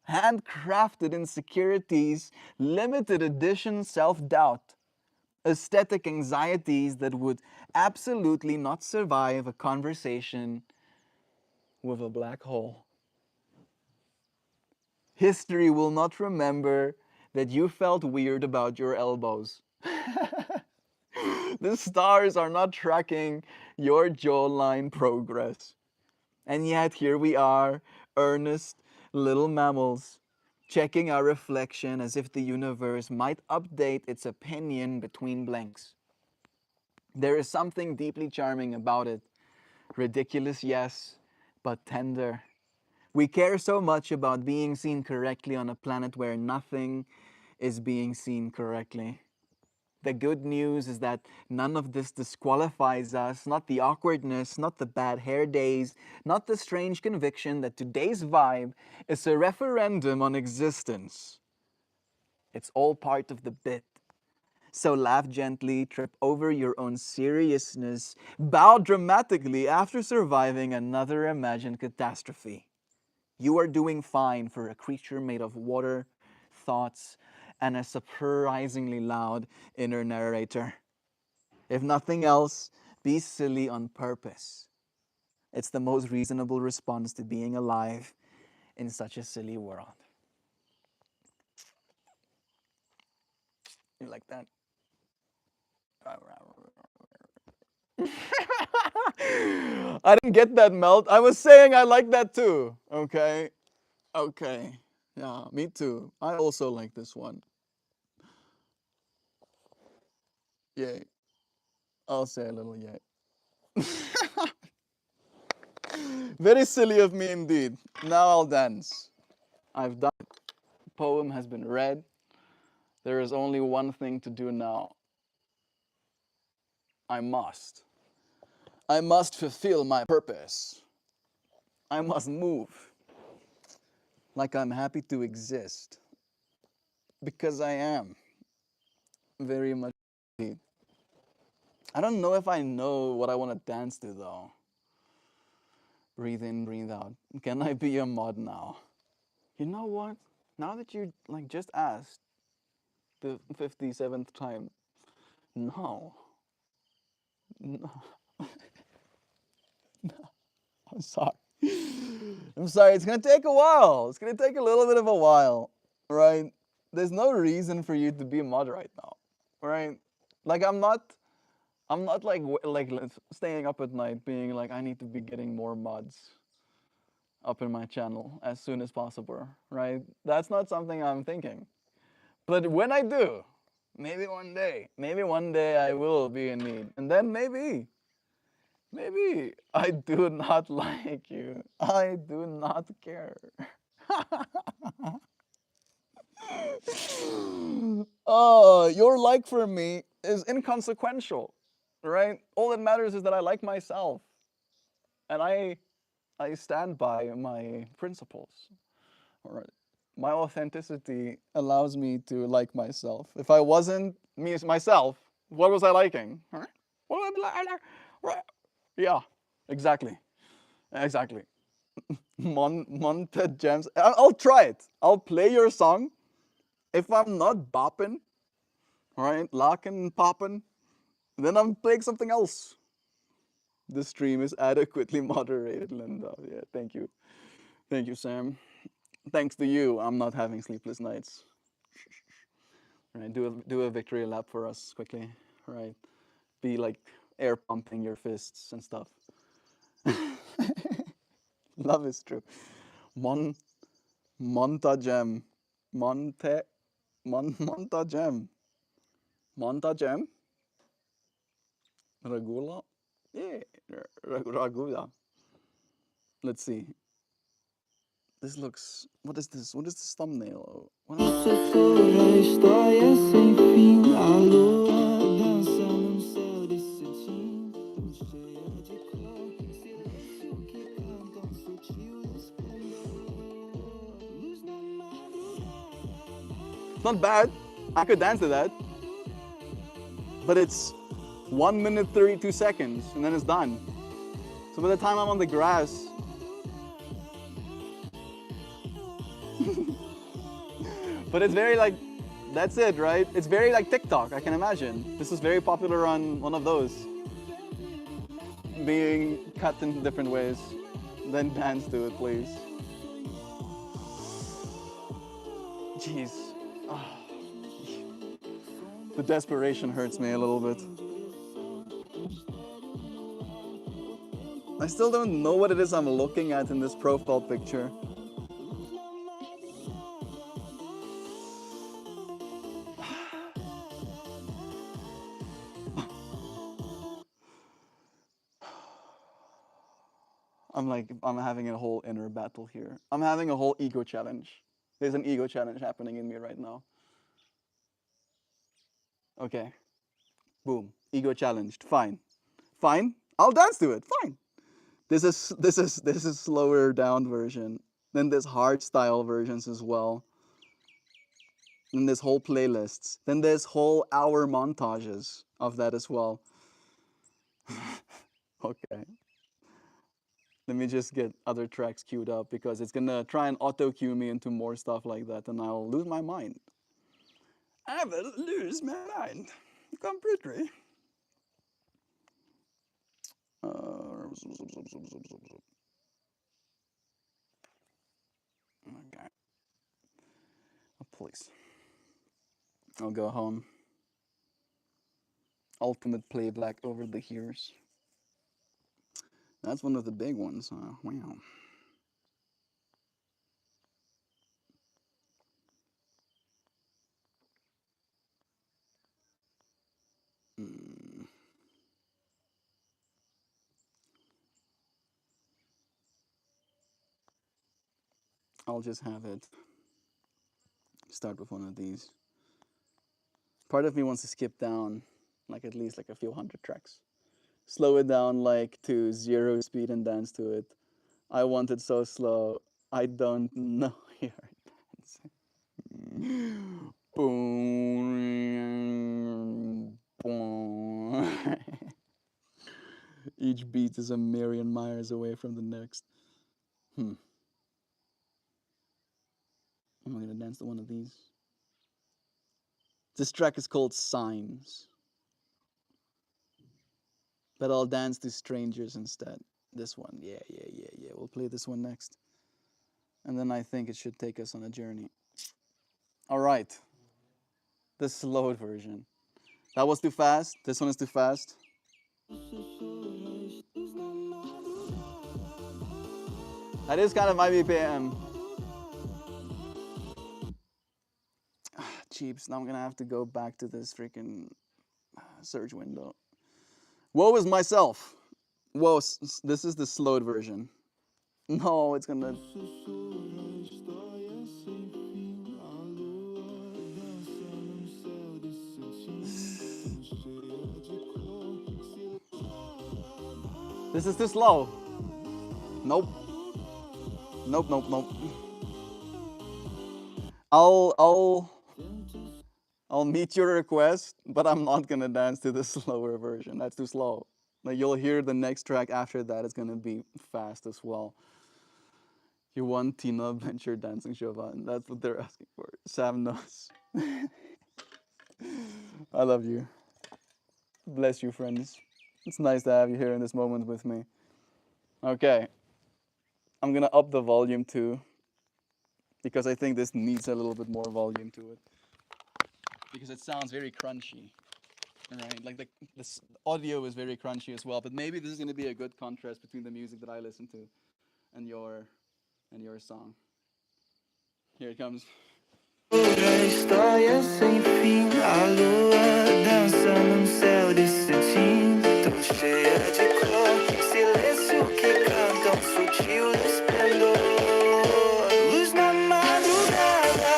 A: handcrafted insecurities, limited edition self-doubt, aesthetic anxieties that would absolutely not survive a conversation with a black hole. History will not remember that you felt weird about your elbows. The stars are not tracking your jawline progress. And yet here we are, earnest little mammals, checking our reflection as if the universe might update its opinion between blanks. There is something deeply charming about it. Ridiculous, yes, but tender. We care so much about being seen correctly on a planet where nothing is being seen correctly. The good news is that none of this disqualifies us, not the awkwardness, not the bad hair days, not the strange conviction that today's vibe is a referendum on existence. It's all part of the bit. So laugh gently, trip over your own seriousness, bow dramatically after surviving another imagined catastrophe. You are doing fine for a creature made of water, thoughts, and a surprisingly loud inner narrator. If nothing else, be silly on purpose. It's the most reasonable response to being alive in such a silly world. You like that? I didn't get that, Melt. I was saying I like that too. Okay. Okay. Yeah, me too. I also like this one. Yay. I'll say a little yay. Very silly of me indeed. Now I'll dance. I've done it. poem has been read. There is only one thing to do now. I must. I must fulfill my purpose. I must move like I'm happy to exist. Because I am. Very much indeed. I don't know if I know what I want to dance to though. Breathe in, breathe out. Can I be a mod now? You know what? Now that you like just asked the 57th time, no. No. I'm sorry. I'm sorry. It's gonna take a while. It's gonna take a little bit of a while, right? There's no reason for you to be a mod right now, right? Like I'm not like staying up at night being like I need to be getting more mods up in my channel as soon as possible, right? That's not something I'm thinking. But when I do, maybe one day I will be in need, and then maybe I do not like you. I do not care. Oh, your like for me is inconsequential, right? All that matters is that I like myself, and I stand by my principles. All right. My authenticity allows me to like myself. If I wasn't me myself, what was I liking? Huh? Yeah, exactly, exactly. Monta Gems. I'll try it. I'll play your song. If I'm not bopping, all right, locking, popping, then I'm playing something else. The stream is adequately moderated, Linda. Yeah, thank you, Sam. Thanks to you, I'm not having sleepless nights. Right, do a victory lap for us quickly. Right, be like air pumping your fists and stuff. Love is true. Mon Montagem. Monte Montagem. Montagem? Ragula? Yeah, Ragula. Let's see. This looks. What is this? What is this thumbnail? What is...
C: Isso é toda história sem fim. A lua dança num céu de cetim, cheia de cor, silêncio que canta sutil esplendor. Luz na madrugada.
A: It's not bad. I could dance to that. But it's 1 minute 32 seconds and then it's done. So by the time I'm on the grass, but it's very like, that's it, right? It's very like TikTok, I can imagine. This is very popular on one of those. Being cut in different ways. Then dance to it, please. Jeez. Oh. The desperation hurts me a little bit. I still don't know what it is I'm looking at in this profile picture. I'm having a whole inner battle here. I'm having a whole ego challenge. There's an ego challenge happening in me right now. Okay. Boom. Ego challenged. Fine. Fine. I'll dance to it. Fine. This is slower down version. Then there's hard style versions as well. Then there's whole playlists. Then there's whole hour montages of that as well. Okay. Let me just get other tracks queued up because it's gonna try and auto cue me into more stuff like that and I'll lose my mind. I will lose my mind completely. Okay. Please. I'll go home. Ultimate playback over the years. That's one of the big ones, huh? Wow. Mm. I'll just have it Start with one of these. Part of me wants to skip down like at least like a few hundred tracks. Slow it down like to 0 speed and dance to it. I want it so slow. I don't know you're dancing. Boom, boom. Each beat is a million miles away from the next. I'm gonna dance to one of these. This track is called Signs. But I'll dance to Strangers instead. This one, yeah. We'll play this one next. And then I think it should take us on a journey. All right. The slowed version. That was too fast. This one is too fast. That is kind of my BPM. Cheaps. Now I'm gonna have to go back to this freaking search window. Woe is myself. Whoa, this is the slowed version. No, it's gonna. This is too slow. Nope. Nope. I'll meet your request, but I'm not gonna dance to the slower version. That's too slow. Like you'll hear the next track after that is gonna be fast as well. You want Tina Adventure Dancing Chauvin. That's what they're asking for. Sam knows. I love you. Bless you, friends. It's nice to have you here in this moment with me. Okay. I'm gonna up the volume too, because I think this needs a little bit more volume to it. Because it sounds very crunchy, right? Like this audio is very crunchy as well. But maybe this is gonna be a good contrast between the music that I listen to and your song. Here it comes.
C: História sem fim, a lua dança num céu de cetim, tão cheia de cor, silêncio que canta sutil esplendor, luz na madrugada,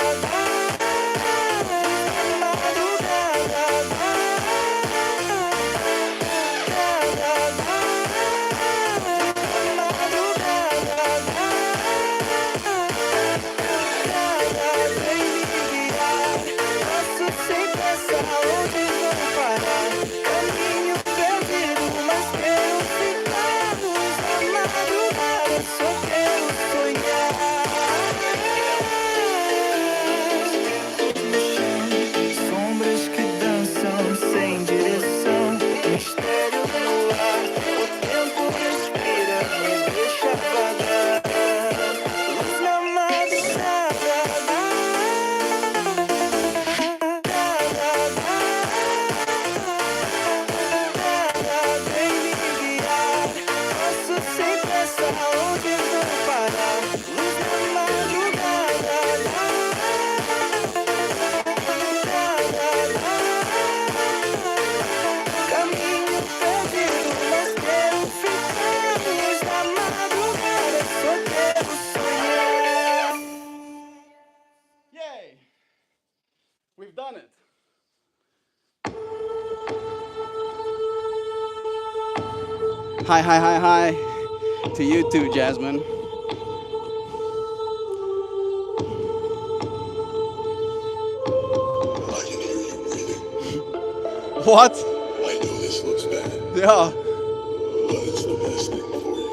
C: sem pensar onde vou parar. Caminho perdido, mas quero ficar. Luz da madrugada, só quero sonhar. No chão, sombras que dançam sem direção. Mistério no ar, o tempo respira, me deixa vagar. Luz na madrugada. Sem pensar onde vou parar. Luz na madrugada. Caminho perdido, mas quero ficar. Luz na madrugada, só quero sonhar.
A: Yay! We've done it. Hi. To you too, Jasmine.
D: I can hear you breathing.
A: What?
D: I know this looks bad,
A: Yeah.
D: but it's the best thing for you.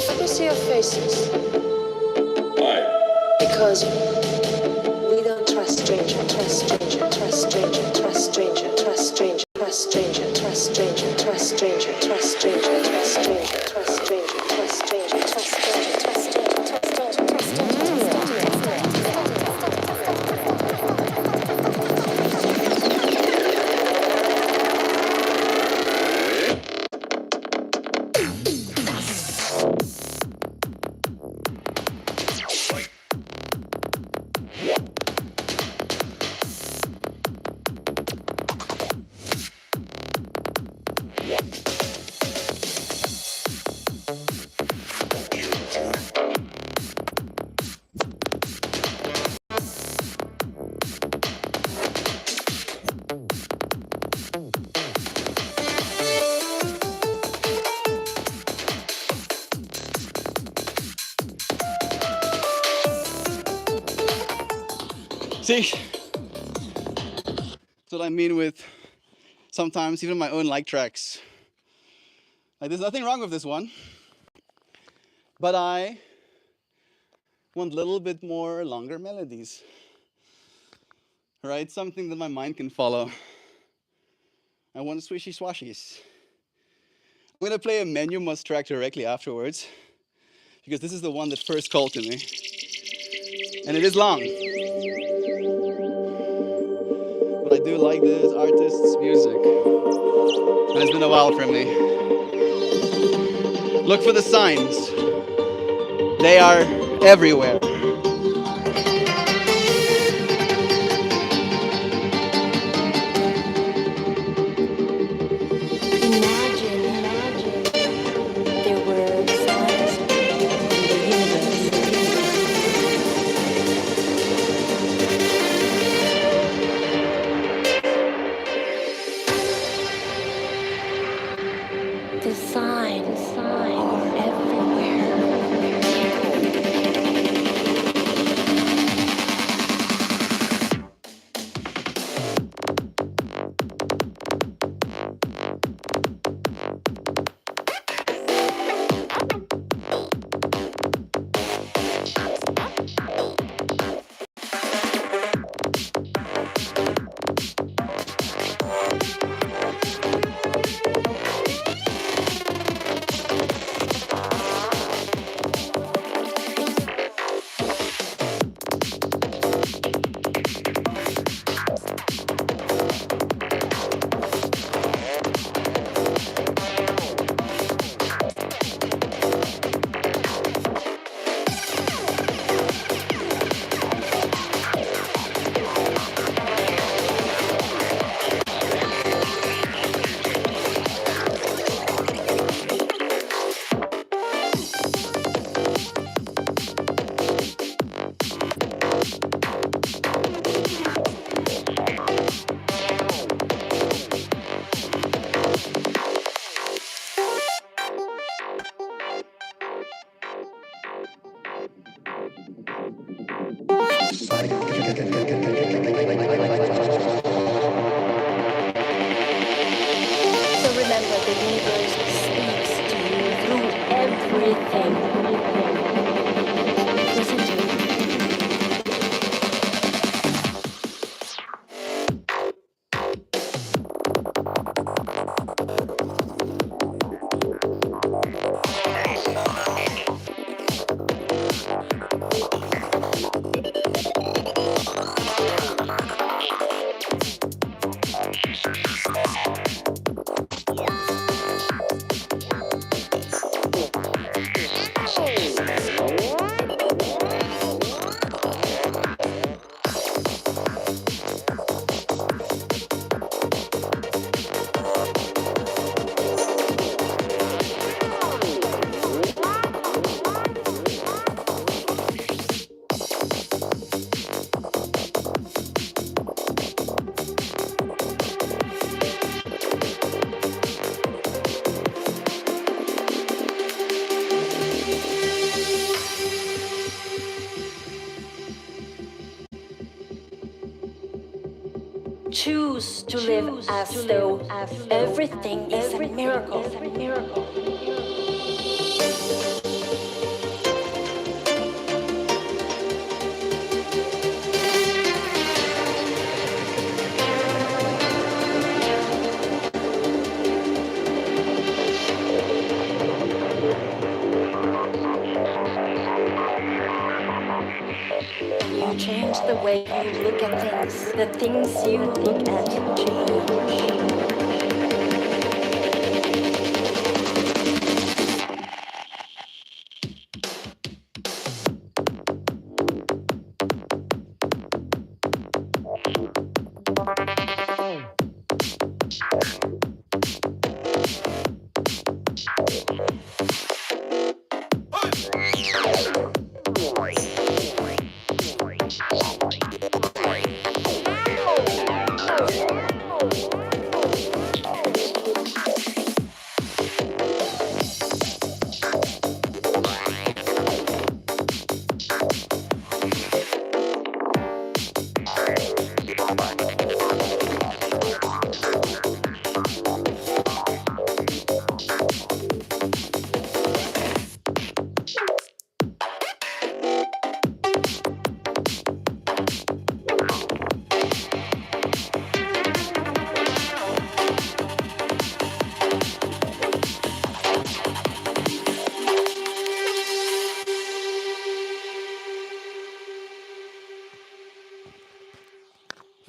E: Let me see your faces.
D: Why?
E: Because we don't trust stranger, trust stranger, trust stranger, trust stranger, trust stranger, trust stranger, trust stranger, trust stranger, trust stranger, trust stranger, trust stranger, trust stranger, trust stranger, trust stranger, trust stranger, trust
A: See, that's what I mean with sometimes even my own like tracks. Like, there's nothing wrong with this one, but I want a little bit more longer melodies, right? Something that my mind can follow. I want swishy swashies. I'm gonna play a MeltMore track directly afterwards, because this is the one that first called to me, and it is long. But I do like this artist's music, and it's been a while for me. Look for the signs. They are everywhere.
E: Imagine there were signs in the universe. The signs are everywhere. So remember, the universe speaks to you through everything. Listen to it. Choose to live as though everything is a miracle. You change the way you look at things. The things you look at change.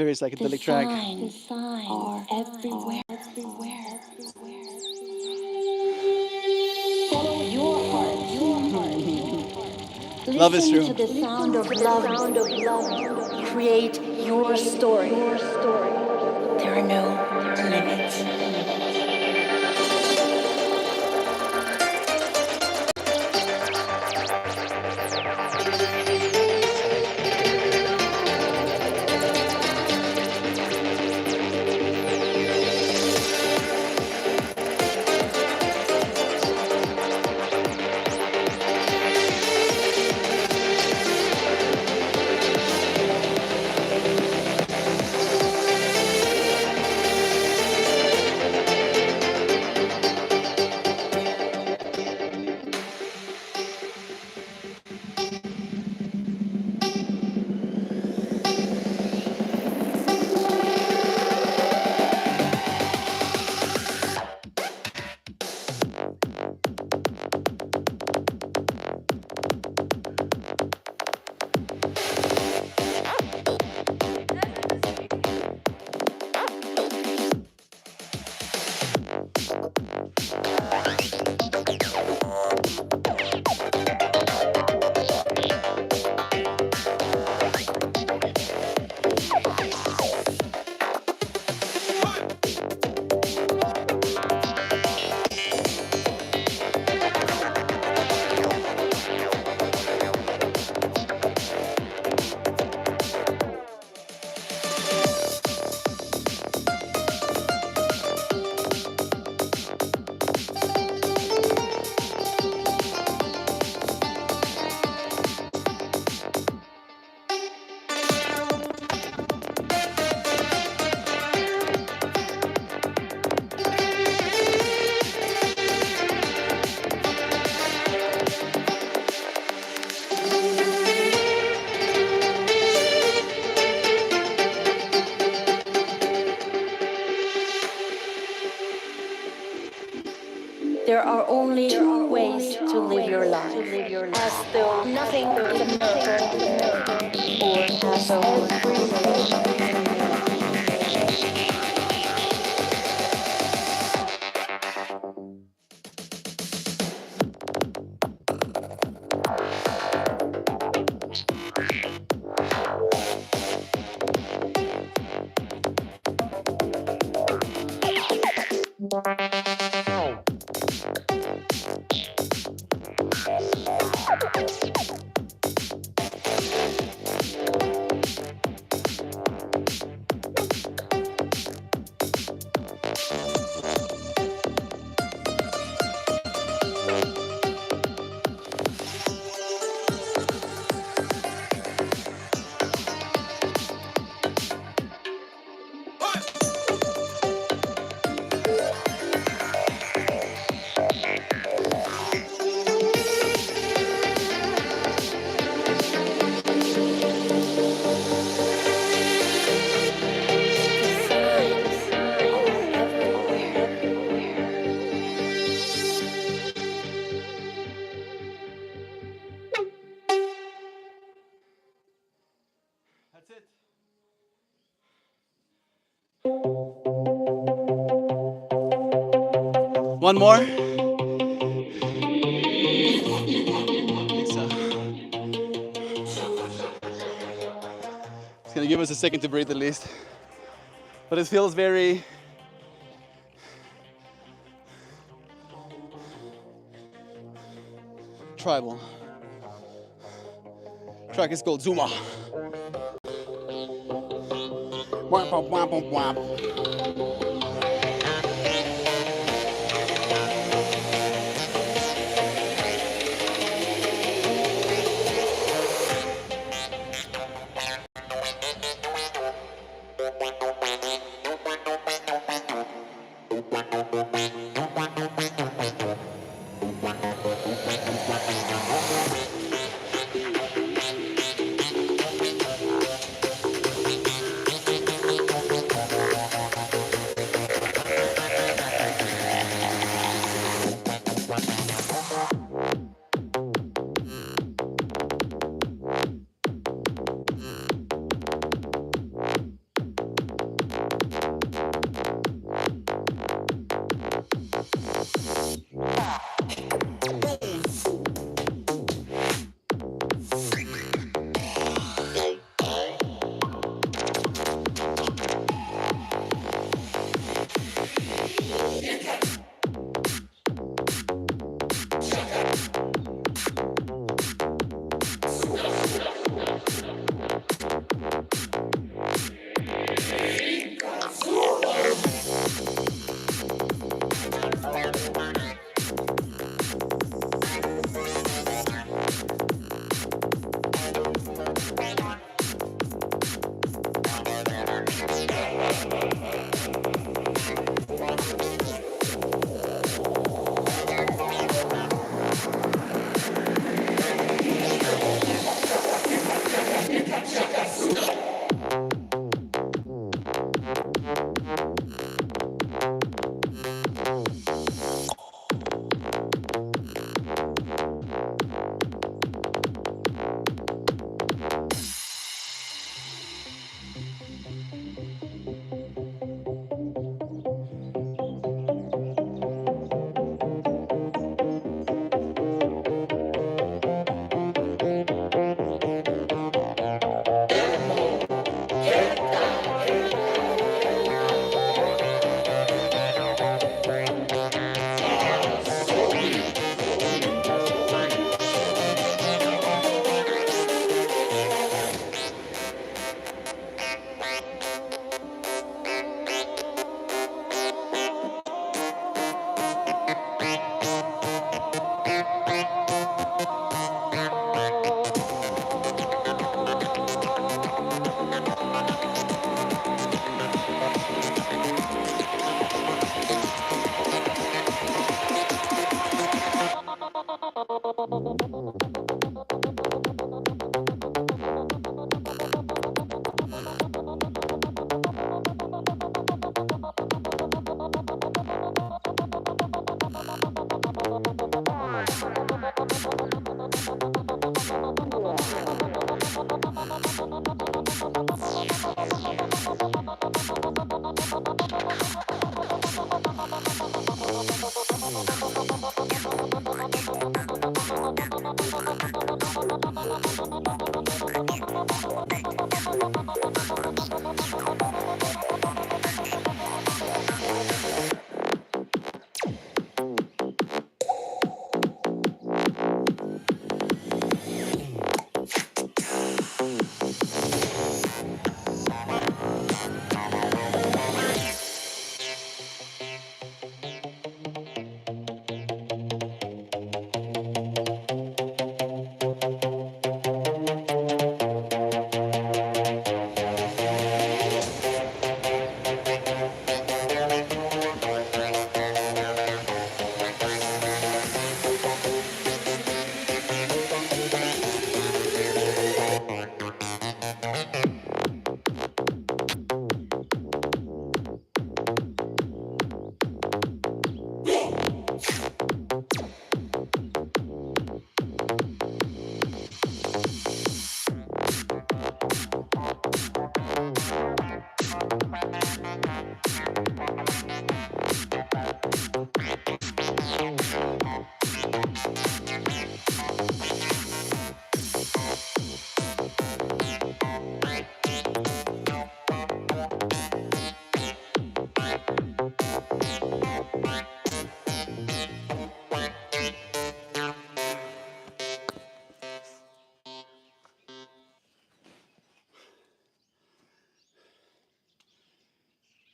A: Very psychedelic track.
E: Signs are everywhere. Follow your heart.
A: Love is
E: Listen
A: true.
E: to the sound of love. Create your story. There are no limits. There are only two ways to live your life. As though nothing is a miracle, or as though
A: That's it. One more? I think so. It's gonna give us a second to breathe at least. But it feels very tribal. Track is called Zuma. Wamp, wamp, wamp, wamp.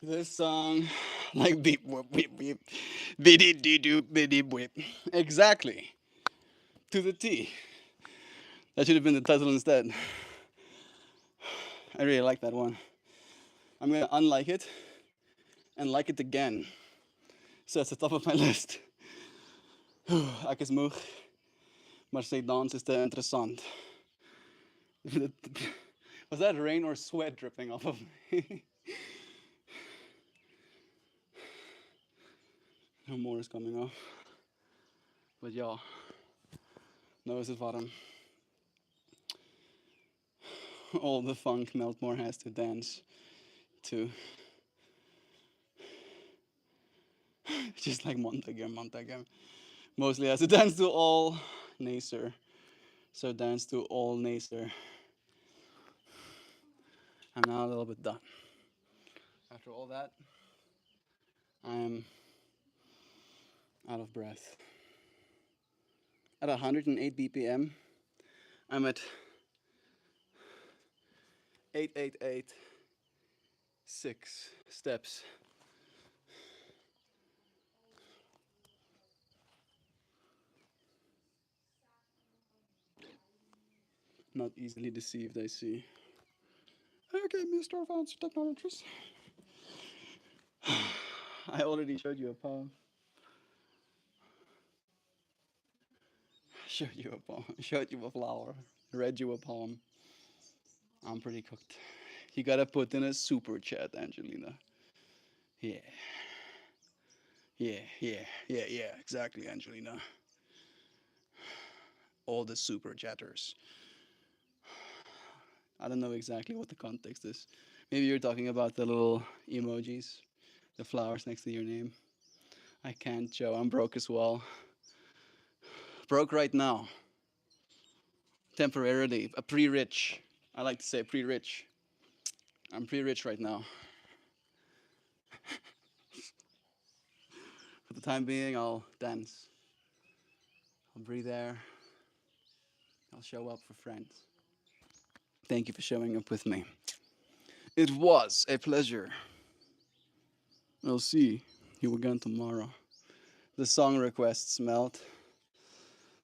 A: This song, like beep, whoop, beep, beep, biddy, dee, doo, biddy, whip. Exactly. To the T. That should have been the title instead. I really like that one. I'm gonna unlike it and like it again. So it's the top of my list. Ek is moeg, maar sy dans is te interessant. Was that rain or sweat dripping off of me? No more is coming off. But ja, nou is het warm. All the funk Meltmore has to dance to. Just like Montagam. Mostly has to dance to all Nacer. So dance to all Nacer. I'm now a little bit done. After all that, I'm out of breath. At 108 BPM, I'm at 8886 steps. Not easily deceived, I see. Okay, Mr. Advanced Technologies. I already showed you a poem. Showed you a poem. Showed you a flower. Read you a poem. I'm pretty cooked. You gotta put in a super chat, Angelina. Yeah. Yeah, exactly, Angelina. All the super chatters. I don't know exactly what the context is. Maybe you're talking about the little emojis, the flowers next to your name. I can't, Joe. I'm broke as well. Broke right now. Temporarily. A pre-rich. I like to say pre-rich. I'm pre-rich right now. For the time being, I'll dance. I'll breathe air. I'll show up for friends. Thank you for showing up with me. It was a pleasure. We'll see you again tomorrow. The song requests, Melt.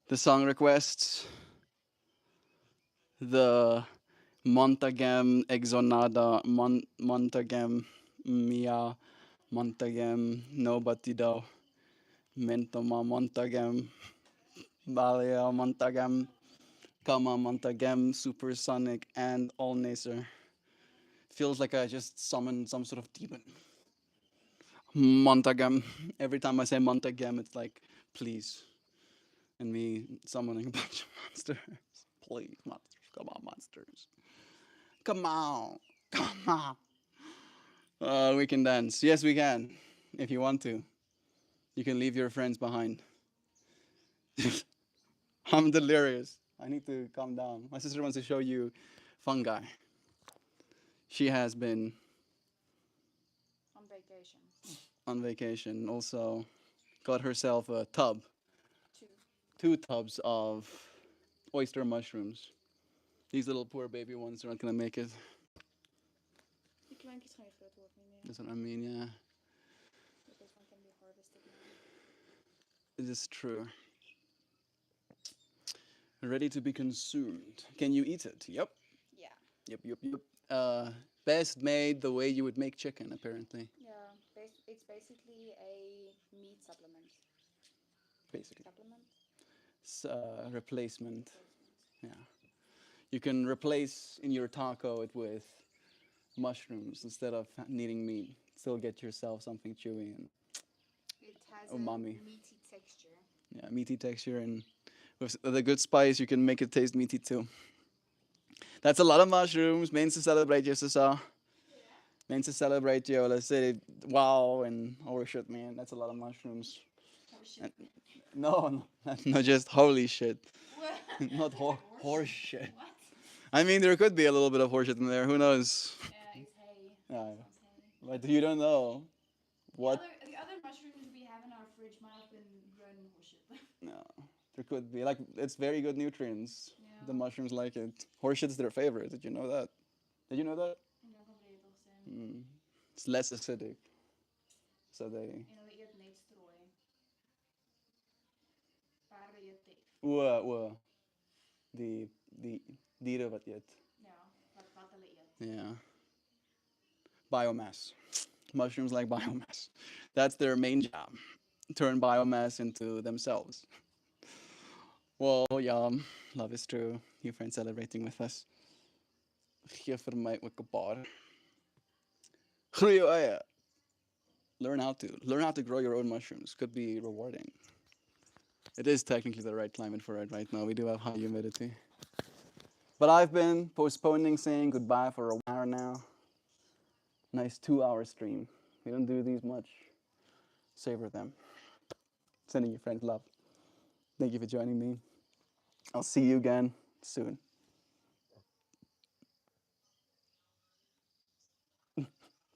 A: The song requests. The Montagam Exonada Montagam Mia Montagam Nobatido Mentoma Montagam Balia Montagam Kama Montagam Supersonic and All Nacer. Feels like I just summoned some sort of demon. Montagam. Every time I say Montagam, it's like, please. And me summoning a bunch of monsters. Please, monsters. Come on, monsters. Come on. Come on. We can dance. Yes, we can. If you want to. You can leave your friends behind. I'm delirious. I need to calm down. My sister wants to show you fungi. She has been
B: On vacation.
A: on vacation. Also got herself a tub.
B: 2.
A: 2 tubs of oyster mushrooms. These little poor baby ones are not gonna make it.
B: Die kleintjies gaan nie groot word nie, nee.
A: That's what I mean, yeah.
B: But this one can be harvested now.
A: It is true. Ready to be consumed. Can you eat it? Yep.
B: Yeah.
A: Yep. Best made the way you would make chicken, apparently.
B: Yeah, it's basically a meat supplement.
A: Basically.
B: Supplement?
A: Replacement. Yeah. You can replace in your taco it with mushrooms instead of needing meat. Still get yourself something chewy and
B: It has
A: umami.
B: a meaty texture.
A: Yeah, meaty texture, and with the good spice, you can make it taste meaty too. That's a lot of mushrooms. Mensen celebrate you, Sasa. Mensen celebrate you. Let's say, wow, and holy shit, man. That's a lot of mushrooms.
B: Horseshit.
A: No, not just holy shit. Not horse shit.
B: What?
A: I mean, there could be a little bit of horseshit in there. Who knows?
B: Yeah, it's hay.
A: Yeah,
B: Sounds hay.
A: but you don't know what.
B: The other mushrooms we have in our fridge might have been grown horseshit.
A: No, there could be. Like, it's very good nutrients.
B: Yeah.
A: The mushrooms like it. Horseshit is their favorite. Did you know that? Did you know that?
B: Ja, ik kan het toch zijn.
A: It's less acidic. So they.
B: En hulle eet net strooi. Perde eet tef.
A: O. Die diere wat eet.
B: Ja, wat hulle eet.
A: Yeah. Biomass. Mushrooms like biomass. That's their main job. Turn biomass into themselves. Well, yeah, love is true. You friends celebrating with us. Gee vir my ook 'n paar. Groei jou eie. Learn how to grow your own mushrooms. Could be rewarding. It is technically the right climate for it right now. We do have high humidity. But I've been postponing saying goodbye for a while now. Nice 2-hour stream. We don't do these much. Savor them. Sending you friends love. Thank you for joining me. I'll see you again soon.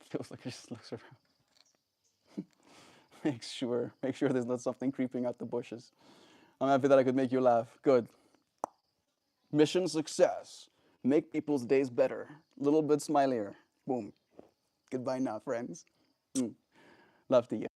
A: Feels like it just looks around. Make sure there's not something creeping out the bushes. I'm happy that I could make you laugh. Good. Mission success. Make people's days better. A little bit smilier. Boom. Goodbye now, friends. Love to you.